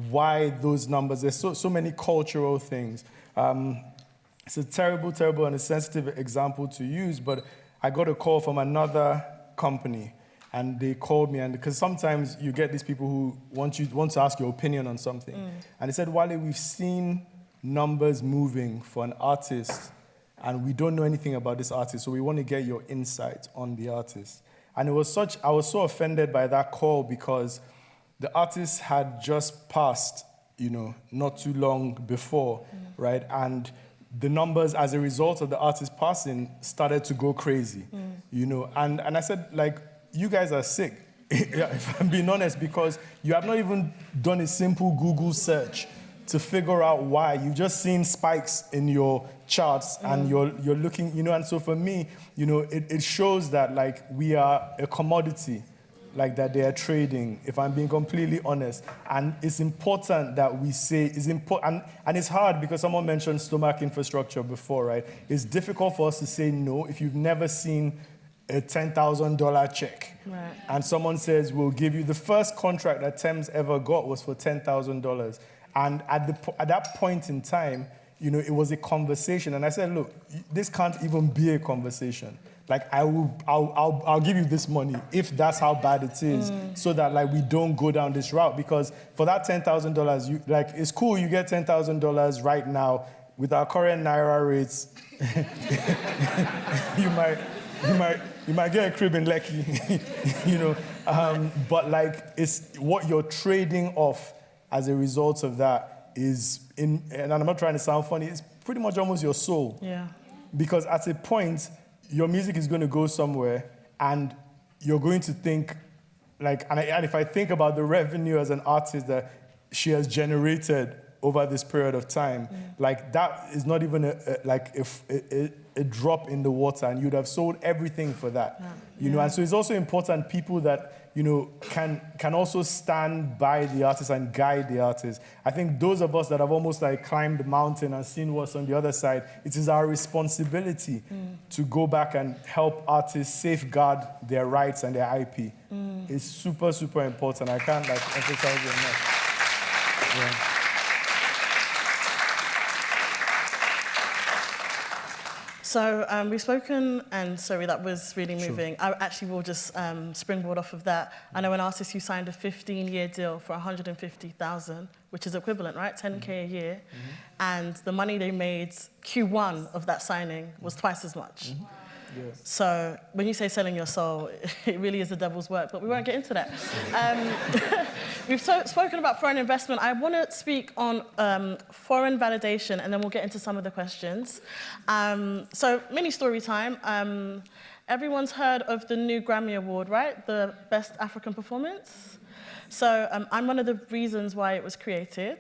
why those numbers, there's so many cultural things. It's a terrible, terrible and a sensitive example to use, but I got a call from another company, and they called me, and because sometimes you get these people who want to ask your opinion on something. And they said, Wale, we've seen numbers moving for an artist, and we don't know anything about this artist, so we want to get your insight on the artist. And I was so offended by that call, because the artist had just passed, you know, not too long before, right? And the numbers as a result of the artist passing started to go crazy, you know? And I said, like, you guys are sick, if I'm being honest, because you have not even done a simple Google search to figure out why. You've just seen spikes in your charts, and you're looking, you know, and so for me, you know, it shows that, like, we are a commodity, like, that they are trading, if I'm being completely honest. And it's important that we say, and it's hard, because someone mentioned stomach infrastructure before, right? It's difficult for us to say no if you've never seen a $10,000 check. Right. And someone says, we'll give you, the first contract that Thames ever got was for $10,000. And at that point in time, you know, it was a conversation. And I said, look, this can't even be a conversation. Like, I'll give you this money if that's how bad it is, so that, like, we don't go down this route. Because for that $10,000, like, it's cool, you get $10,000 right now. With our current Naira rates, you might get a crib in Lekki, you know. But, like, it's what you're trading off as a result of that is, and I'm not trying to sound funny, it's pretty much almost your soul. Yeah. because at a point, your music is going to go somewhere, and you're going to think, like, and if I think about the revenue as an artist that she has generated over this period of time, like that is not even a drop in the water, and you'd have sold everything for that, you know. And so it's also important people that, you know, can also stand by the artist and guide the artist. I think those of us that have almost like climbed the mountain and seen what's on the other side, it is our responsibility to go back and help artists safeguard their rights and their IP. It's super, super important. I can't like emphasize it enough. Yeah. So we've spoken, and sorry, that was really moving. I actually will just springboard off of that. I know an artist who signed a 15-year deal for 150,000, which is equivalent, right? 10K a year. And the money they made Q1 of that signing was twice as much. Yes. So when you say selling your soul, it really is the devil's work, but we won't get into that. We've spoken about foreign investment. I want to speak on foreign validation, and then we'll get into some of the questions. So mini story time. Everyone's heard of the new Grammy Award, right? The Best African Performance. So I'm one of the reasons why it was created.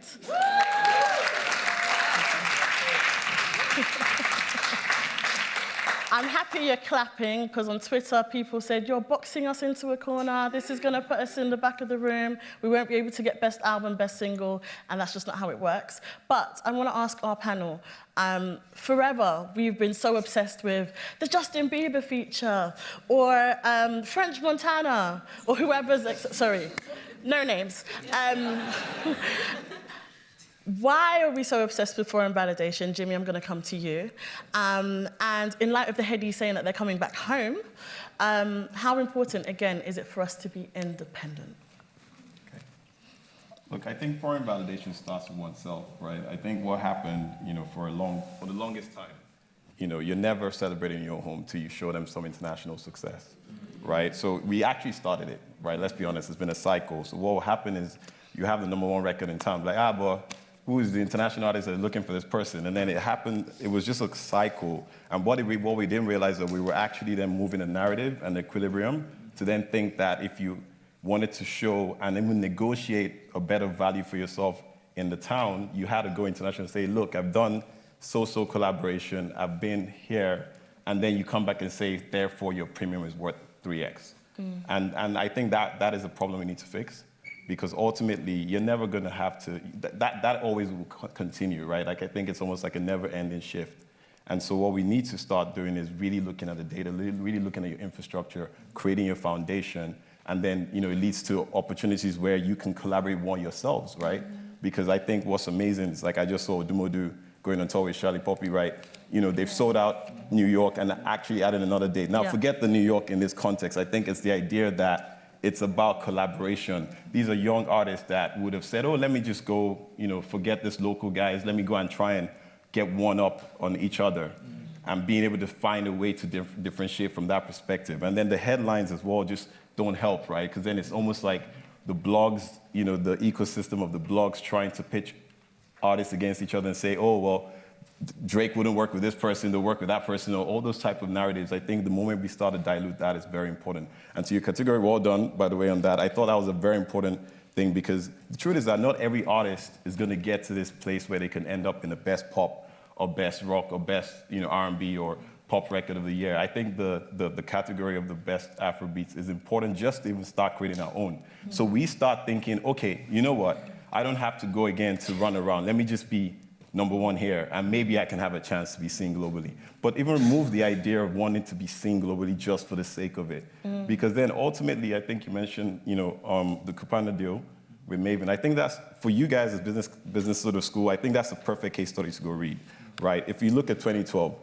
I'm happy you're clapping, because on Twitter, people said, you're boxing us into a corner. This is going to put us in the back of the room. We won't be able to get best album, best single, and that's just not how it works. But I want to ask our panel, forever, we've been so obsessed with the Justin Bieber feature, or French Montana, or whoever's, sorry, no names. Why are we so obsessed with foreign validation? Jimmy, I'm going to come to you. And in light of the headies saying that they're coming back home, how important, again, is it for us to be independent? Okay. Look, I think foreign validation starts with oneself, right? I think what happened, you know, for the longest time, you know, you're never celebrating your home till you show them some international success, right? So we actually started it, right? Let's be honest, it's been a cycle. So what will happen is you have the #1 record in town, like, but who is the international artist that's looking for this person? And then it happened, it was just a cycle. And what we didn't realize that we were actually then moving a narrative and equilibrium to then think that if you wanted to show and even negotiate a better value for yourself in the town, you had to go international and say, look, I've done so-so collaboration, I've been here, and then you come back and say, therefore your premium is worth 3x. And I think that is a problem we need to fix. Because ultimately, you're never going to have to, that always will continue, right? Like, I think it's almost like a never-ending shift. And so what we need to start doing is really looking at the data, really looking at your infrastructure, creating your foundation, and then, you know, it leads to opportunities where you can collaborate more yourselves, right? Because I think what's amazing is, like, I just saw Dumodu going on tour with Charlie Poppy, right? You know, they've sold out New York and actually added another date. Now, forget the New York in this context. I think it's the idea that it's about collaboration. These are young artists that would have said, oh, let me just go, you know, forget this local guys. Let me go and try and get one up on each other. And being able to find a way to differentiate from that perspective. And then the headlines as well just don't help, right? Because then it's almost like the blogs, you know, the ecosystem of the blogs trying to pitch artists against each other and say, oh, well, Drake wouldn't work with this person, they'll work with that person, or all those type of narratives. I think the moment we start to dilute that is very important. And to your category, well done, by the way, on that. I thought that was a very important thing, because the truth is that not every artist is going to get to this place where they can end up in the best pop or best rock or best, you know, R&B or pop record of the year. I think the category of the best Afrobeats is important just to even start creating our own. So we start thinking, okay, you know what? I don't have to go again to run around. Let me just be #1 here, and maybe I can have a chance to be seen globally. But even remove the idea of wanting to be seen globally just for the sake of it. Because then ultimately, I think you mentioned, you know, the Kupana deal with Maven. I think that's, for you guys as business sort of school, I think that's a perfect case study to go read, right? If you look at 2012,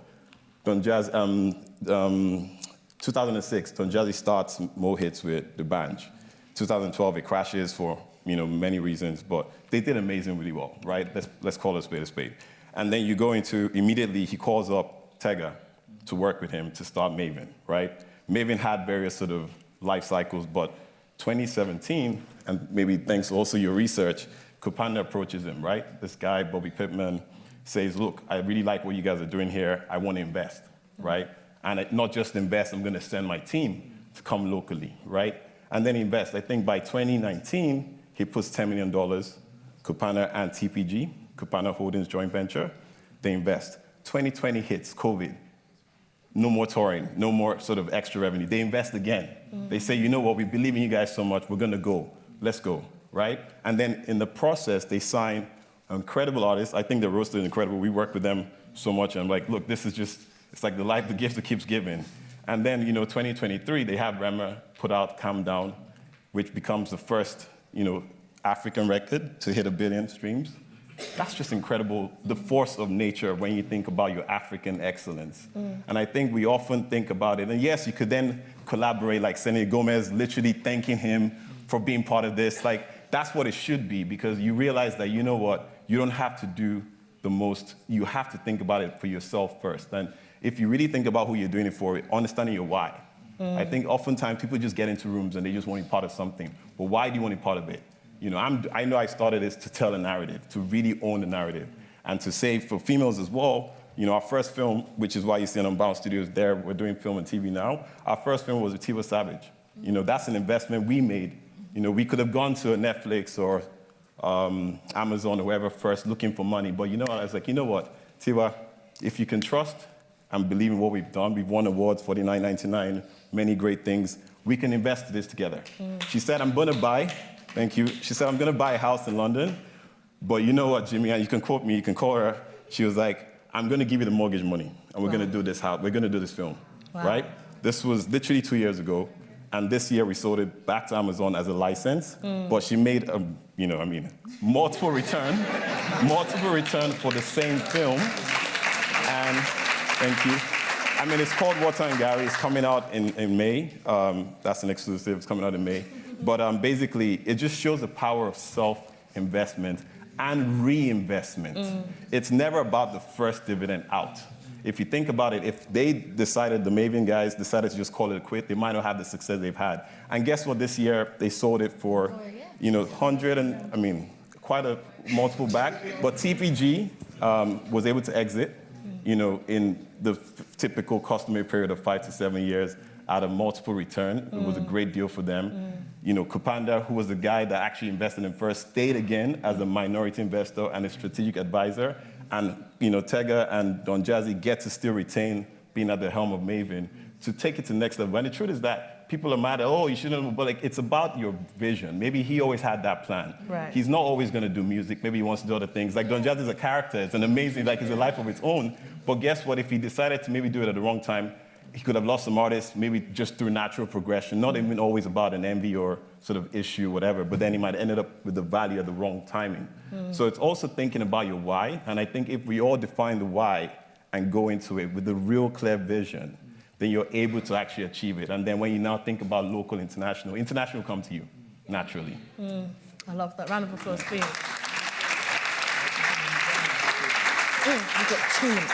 2006, Don Jazzy starts Mo Hits with The Banj. 2012, it crashes for, you know, many reasons, but they did amazing really well, right? Let's call a spade a spade. And then you go into, immediately he calls up Tega to work with him to start Maven, right? Maven had various sort of life cycles, but 2017, and maybe thanks also your research, Kupanda approaches him, right? This guy, Bobby Pittman, says, look, I really like what you guys are doing here. I want to invest, right? And not just invest, I'm going to send my team to come locally, right? And then invest. I think by 2019, he puts $10 million, Kupana and TPG, Kupana Holdings joint venture, they invest. 2020 hits, COVID. No more touring, no more sort of extra revenue. They invest again. They say, you know what, we believe in you guys so much, we're going to go. Let's go, right? And then in the process, they sign incredible artists. I think the roster is incredible. We work with them so much. And I'm like, look, this is just, it's like the gift that keeps giving. And then, 2023, they have Rema put out Calm Down, which becomes the first, African record to hit 1 billion streams. That's just incredible, the force of nature when you think about your African excellence. And I think we often think about it. And yes, you could then collaborate, like Selena Gomez, literally thanking him for being part of this. Like, that's what it should be, because you realize that, you know what, you don't have to do the most. You have to think about it for yourself first. And if you really think about who you're doing it for, understanding your why. I think oftentimes people just get into rooms and they just want to be part of something. But why do you want to be part of it? I know I started this to tell a narrative, to really own the narrative, and to say for females as well, our first film, which is why you see on Unbound Studios there, we're doing film and TV now, our first film was with Tiwa Savage. That's an investment we made. We could have gone to a Netflix or Amazon or wherever first looking for money, but I was like, you know what, Tiwa, if you can trust and believe in what we've done, we've won awards, $49.99, many great things, we can invest this together. She said, I'm going to buy. Thank you. She said, I'm going to buy a house in London, but you know what, Jimmy, and you can quote me, you can call her. She was like, I'm going to give you the mortgage money, and we're going to do this house. We're going to do this film, right? This was literally 2 years ago, and this year we sold it back to Amazon as a license, but she made, multiple return for the same film, and thank you. It's called Water and Gary. It's coming out in May. That's an exclusive. It's coming out in May. But basically, it just shows the power of self-investment and reinvestment. It's never about the first dividend out. If you think about it, if they decided, the Maven guys decided to just call it a quit, they might not have the success they've had. And guess what? This year, they sold it for, 100 and, quite a multiple back. But TPG was able to exit, in the typical customary period of 5 to 7 years out of multiple return. It was a great deal for them. Kupanda, who was the guy that actually invested in first, stayed again as a minority investor and a strategic advisor. And, Tega and Don Jazzy get to still retain being at the helm of Maven to take it to the next level. And the truth is that people are mad at, you shouldn't, but it's about your vision. Maybe he always had that plan. Right. He's not always going to do music. Maybe he wants to do other things. Like Don Jazzy is a character. It's an amazing, it's a life of its own. But guess what? If he decided to maybe do it at the wrong time, he could have lost some artists, maybe just through natural progression, not even always about an envy or sort of issue, whatever, but then he might have ended up with the value at the wrong timing. So it's also thinking about your why, and I think if we all define the why and go into it with a real clear vision, then you're able to actually achieve it. And then when you now think about local, international will come to you, naturally. I love that. Round of applause, please. You've got 2 minutes.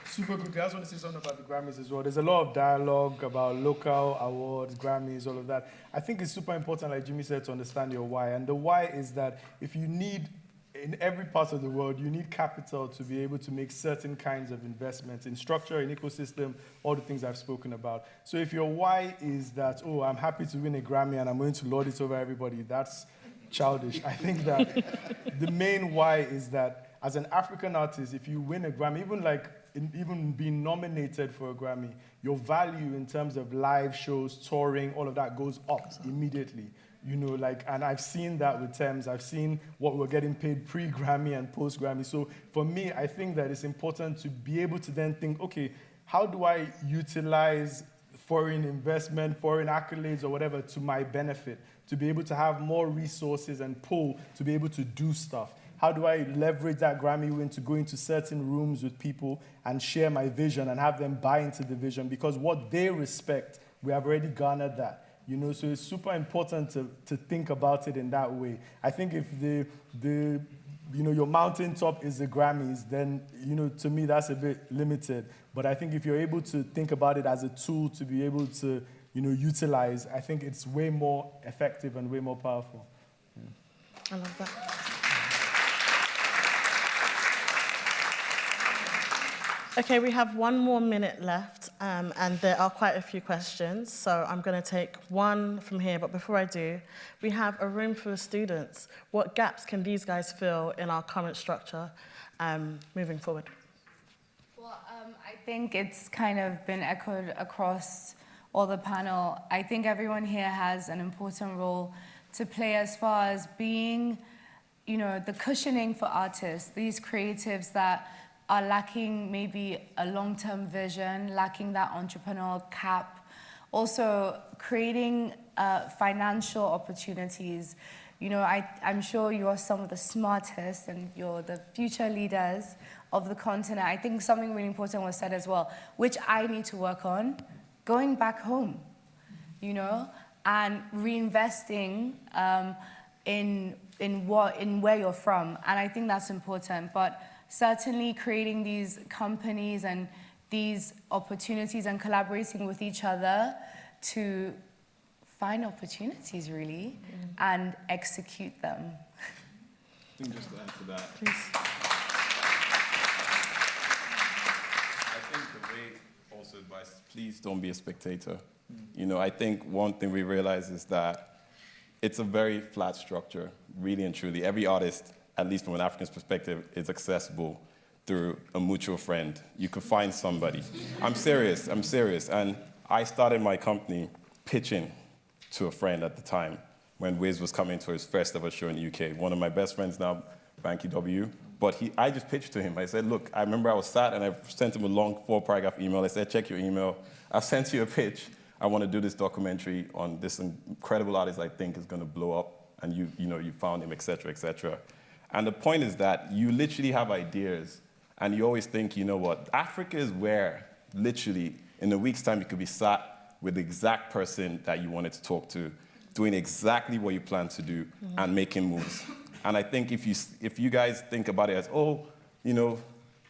Super quickly, I just want to say something about the Grammys as well. There's a lot of dialogue about local awards, Grammys, all of that. I think it's super important, like Jimmy said, to understand your why. And the why is that if you need, in every part of the world, you need capital to be able to make certain kinds of investments in structure, in ecosystem, all the things I've spoken about. So if your why is that, I'm happy to win a Grammy and I'm going to lord it over everybody, that's childish. I think that the main why is that as an African artist, if you win a Grammy, even being nominated for a Grammy, your value in terms of live shows, touring, all of that goes up immediately. And I've seen that with Thames. I've seen what we're getting paid pre-Grammy and post-Grammy. So for me, I think that it's important to be able to then think, okay, how do I utilize foreign investment, foreign accolades or whatever to my benefit, to be able to have more resources and pull to be able to do stuff? How do I leverage that Grammy win to go into certain rooms with people and share my vision and have them buy into the vision? Because what they respect, we have already garnered that. So it's super important to think about it in that way. I think if your mountaintop is the Grammys, then, to me, that's a bit limited. But I think if you're able to think about it as a tool to be able to, utilize, I think it's way more effective and way more powerful. I love that. Okay, we have 1 more minute left, and there are quite a few questions, so I'm going to take one from here. But before I do, we have a room full of students. What gaps can these guys fill in our current structure moving forward? Well, I think it's kind of been echoed across all the panel. I think everyone here has an important role to play as far as being, the cushioning for artists, these creatives that are lacking maybe a long-term vision, lacking that entrepreneurial cap. Also, creating financial opportunities. I'm sure you're some of the smartest and you're the future leaders of the continent. I think something really important was said as well, which I need to work on, going back home, and reinvesting in where you're from. And I think that's important. But certainly creating these companies and these opportunities and collaborating with each other to find opportunities, really, and execute them. I think just to add to that, Please. I think the way also advice, please don't be a spectator. I think one thing we realize is that it's a very flat structure, really and truly. Every artist, at least from an African's perspective, is accessible through a mutual friend. You could find somebody. I'm serious. And I started my company pitching to a friend at the time when Wiz was coming to his first ever show in the UK. One of my best friends now, Banky W. But I just pitched to him. I said, look, I remember I was sat and I sent him a long 4-paragraph email. I said, check your email. I sent you a pitch. I want to do this documentary on this incredible artist I think is going to blow up. And you found him, et cetera, et cetera. And the point is that you literally have ideas, and you always think, you know what, Africa is where, literally, in a week's time, you could be sat with the exact person that you wanted to talk to, doing exactly what you plan to do, and making moves. And I think if you guys think about it as,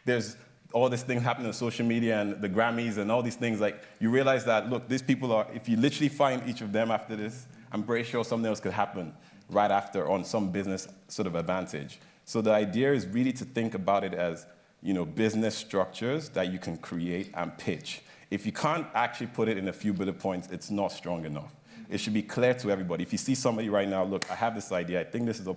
there's all this thing happening on social media and the Grammys and all these things, like, you realize that, look, these people are, if you literally find each of them after this, I'm very sure something else could happen right after on some business sort of advantage. So the idea is really to think about it as, business structures that you can create and pitch. If you can't actually put it in a few bullet points, it's not strong enough. It should be clear to everybody. If you see somebody right now, look, I have this idea, I think this is the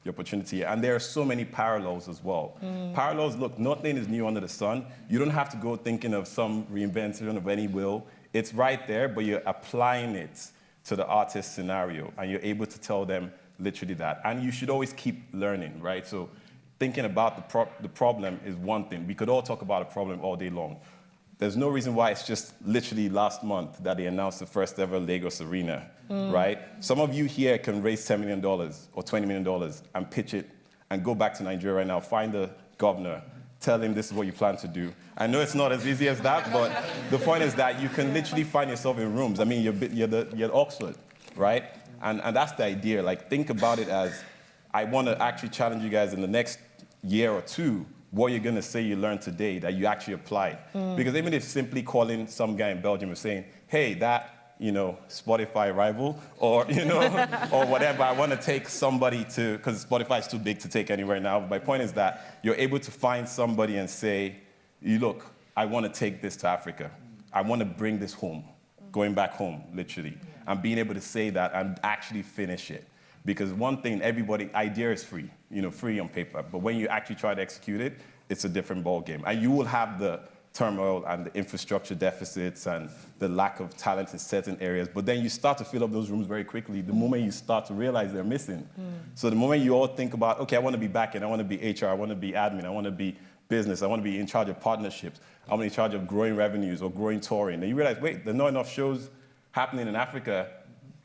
opportunity, and there are so many parallels as well. Parallels, look, nothing is new under the sun. You don't have to go thinking of some reinvention of any will. It's right there, but you're applying it to the artist scenario, and you're able to tell them literally that. And you should always keep learning, right? So thinking about the problem is one thing. We could all talk about a problem all day long. There's no reason why it's just literally last month that they announced the first ever Lagos Arena, right? Some of you here can raise $10 million or $20 million and pitch it and go back to Nigeria right now, find the governor, tell him this is what you plan to do. I know it's not as easy as that, but the point is that you can literally find yourself in rooms. I mean, you're at Oxford, right? And that's the idea. Like, think about it as, I want to actually challenge you guys in the next year or two, what you're going to say you learned today that you actually applied. Because even if simply calling some guy in Belgium and saying, hey, that, Spotify rival, or, or whatever, I want to take somebody to, because Spotify is too big to take anywhere now. But my point is that you're able to find somebody and say, look, I want to take this to Africa. I want to bring this home, going back home, literally. And being able to say that and actually finish it. Because one thing, idea is free, free on paper. But when you actually try to execute it, it's a different ballgame. And you will have the turmoil and the infrastructure deficits and the lack of talent in certain areas. But then you start to fill up those rooms very quickly the moment you start to realize they're missing. So the moment you all think about, okay, I want to be back-end, I want to be HR, I want to be admin, I want to be business, I want to be in charge of partnerships, I want to be in charge of growing revenues or growing touring. And you realize, wait, there are not enough shows happening in Africa.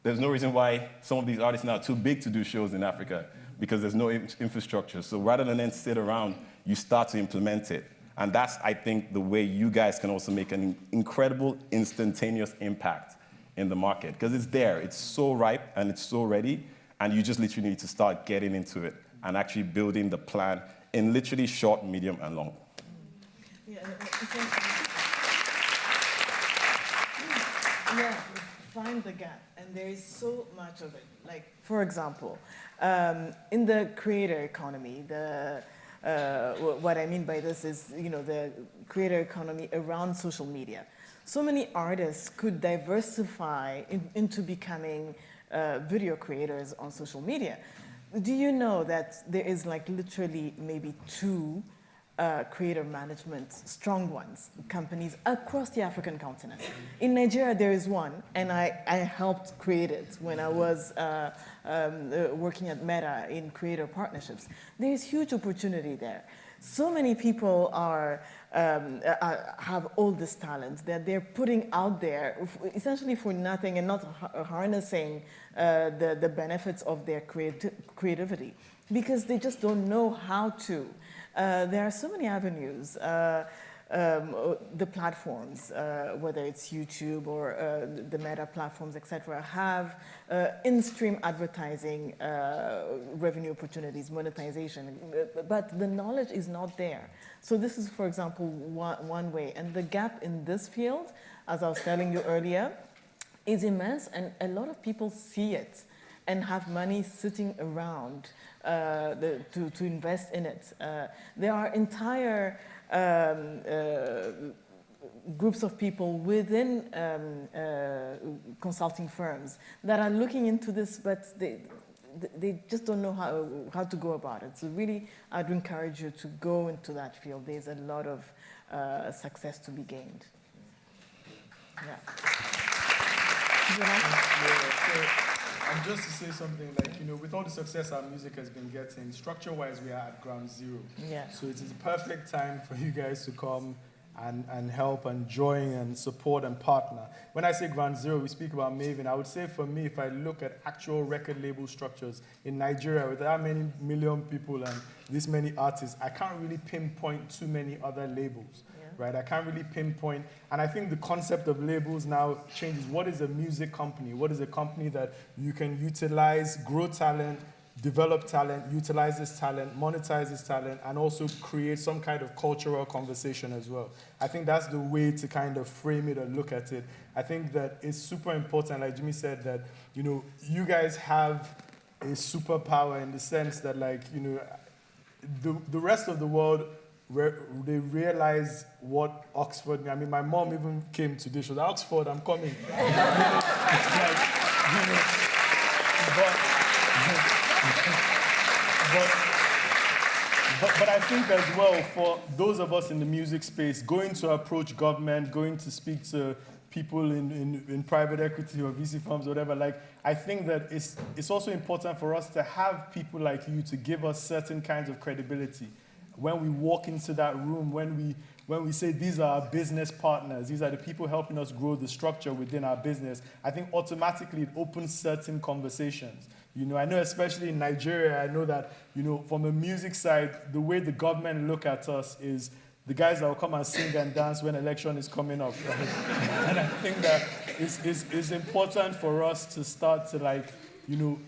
There's no reason why some of these artists now are too big to do shows in Africa because there's no infrastructure. So rather than then sit around, you start to implement it. And that's, I think, the way you guys can also make an incredible instantaneous impact in the market. Because it's there, it's so ripe and it's so ready, and you just literally need to start getting into it and actually building the plan in literally short, medium, and long. Yeah, find the gap, and there is so much of it. Like, for example, in the creator economy, what I mean by this is, the creator economy around social media. So many artists could diversify into becoming video creators on social media. Do you know that there is like literally maybe 2 creator management, strong ones, companies across the African continent? In Nigeria, there is one, and I helped create it when I was working at Meta in creator partnerships. There is huge opportunity there. So many people have all this talent that they're putting out there essentially for nothing and not harnessing the benefits of their creativity because they just don't know how to. There are so many avenues. The platforms, whether it's YouTube or the Meta platforms, etc., have in-stream advertising revenue opportunities, monetization, but the knowledge is not there. So this is, for example, one way. And the gap in this field, as I was telling you earlier, is immense, and a lot of people see it and have money sitting around to invest in it. There are entire groups of people within consulting firms that are looking into this, but they just don't know how to go about it. So really, I'd encourage you to go into that field. There's a lot of success to be gained. Yeah. And just to say something, like, with all the success our music has been getting, structure-wise, we are at ground zero. Yeah. So it is a perfect time for you guys to come and help and join and support and partner. When I say ground zero, we speak about Maven. I would say for me, if I look at actual record label structures in Nigeria, with that many million people and this many artists, I can't really pinpoint too many other labels. Right? I can't really pinpoint. And I think the concept of labels now changes. What is a music company? What is a company that you can utilize, grow talent, develop talent, utilize this talent, monetize this talent, and also create some kind of cultural conversation as well? I think that's the way to kind of frame it or look at it. I think that it's super important, like Jimmy said, that, you guys have a superpower in the sense that, like, the rest of the world, where they realize what Oxford means. I mean, my mom even came today. She was like, Oxford, I'm coming. But I think as well, for those of us in the music space, going to approach government, going to speak to people in private equity or VC firms, or whatever, like, I think that it's also important for us to have people like you to give us certain kinds of credibility. When we walk into that room, when we say these are our business partners, these are the people helping us grow the structure within our business, I think automatically it opens certain conversations. I know especially in Nigeria, I know that, from a music side, the way the government look at us is the guys that will come and sing and dance when election is coming up. Right? And I think that it's important for us to start to,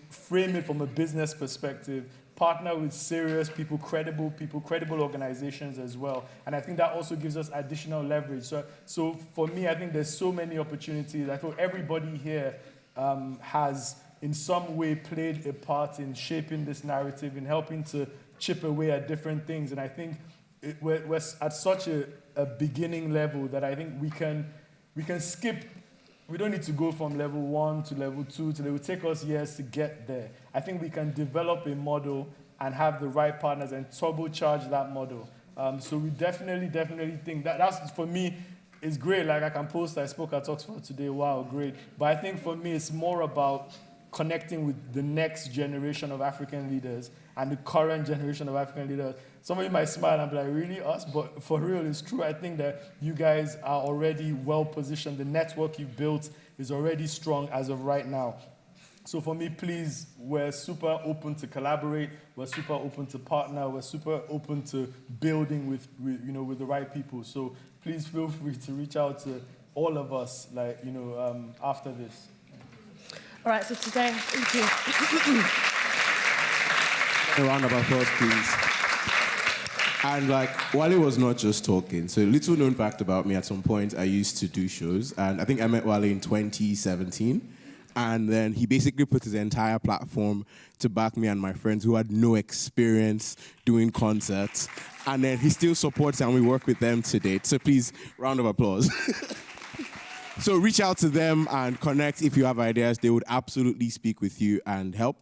frame it from a business perspective, partner with serious people, credible organizations as well. And I think that also gives us additional leverage. So for me, I think there's so many opportunities. I feel everybody here has in some way played a part in shaping this narrative, in helping to chip away at different things. And I think we're at such a beginning level that I think we can skip. We don't need to go from level 1 to level 2 to it will take us years to get there. I think we can develop a model and have the right partners and turbocharge that model. So we definitely think that's, for me, it's great. Like, I can post, I spoke at Oxford today, wow, great. But I think for me, it's more about connecting with the next generation of African leaders and the current generation of African leaders. Some of you might smile and be like, really, us? But for real, it's true. I think that you guys are already well positioned. The network you've built is already strong as of right now. So for me, please, we're super open to collaborate. We're super open to partner. We're super open to building with the right people. So please feel free to reach out to all of us, after this. All right, so today, thank you. A round of applause, please. And Wale was not just talking. So little known fact about me, at some point I used to do shows. And I think I met Wale in 2017. And then he basically put his entire platform to back me and my friends who had no experience doing concerts. And then he still supports and we work with them to date. So please, round of applause. So reach out to them and connect if you have ideas. They would absolutely speak with you and help.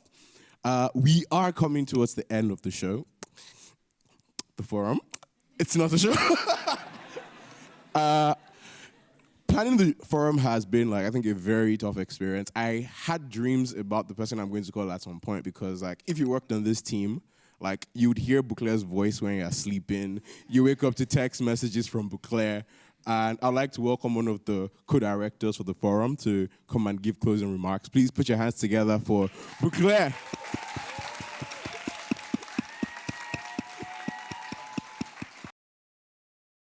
We are coming towards the end of the show. The forum. It's not a show. Planning the forum has been, like, I think a very tough experience. I had dreams about the person I'm going to call at some point because, like, if you worked on this team, like, you would hear Bouclair's voice when you're sleeping. You wake up to text messages from Bouclair. And I'd like to welcome one of the co-directors for the forum to come and give closing remarks. Please put your hands together for Bouclair.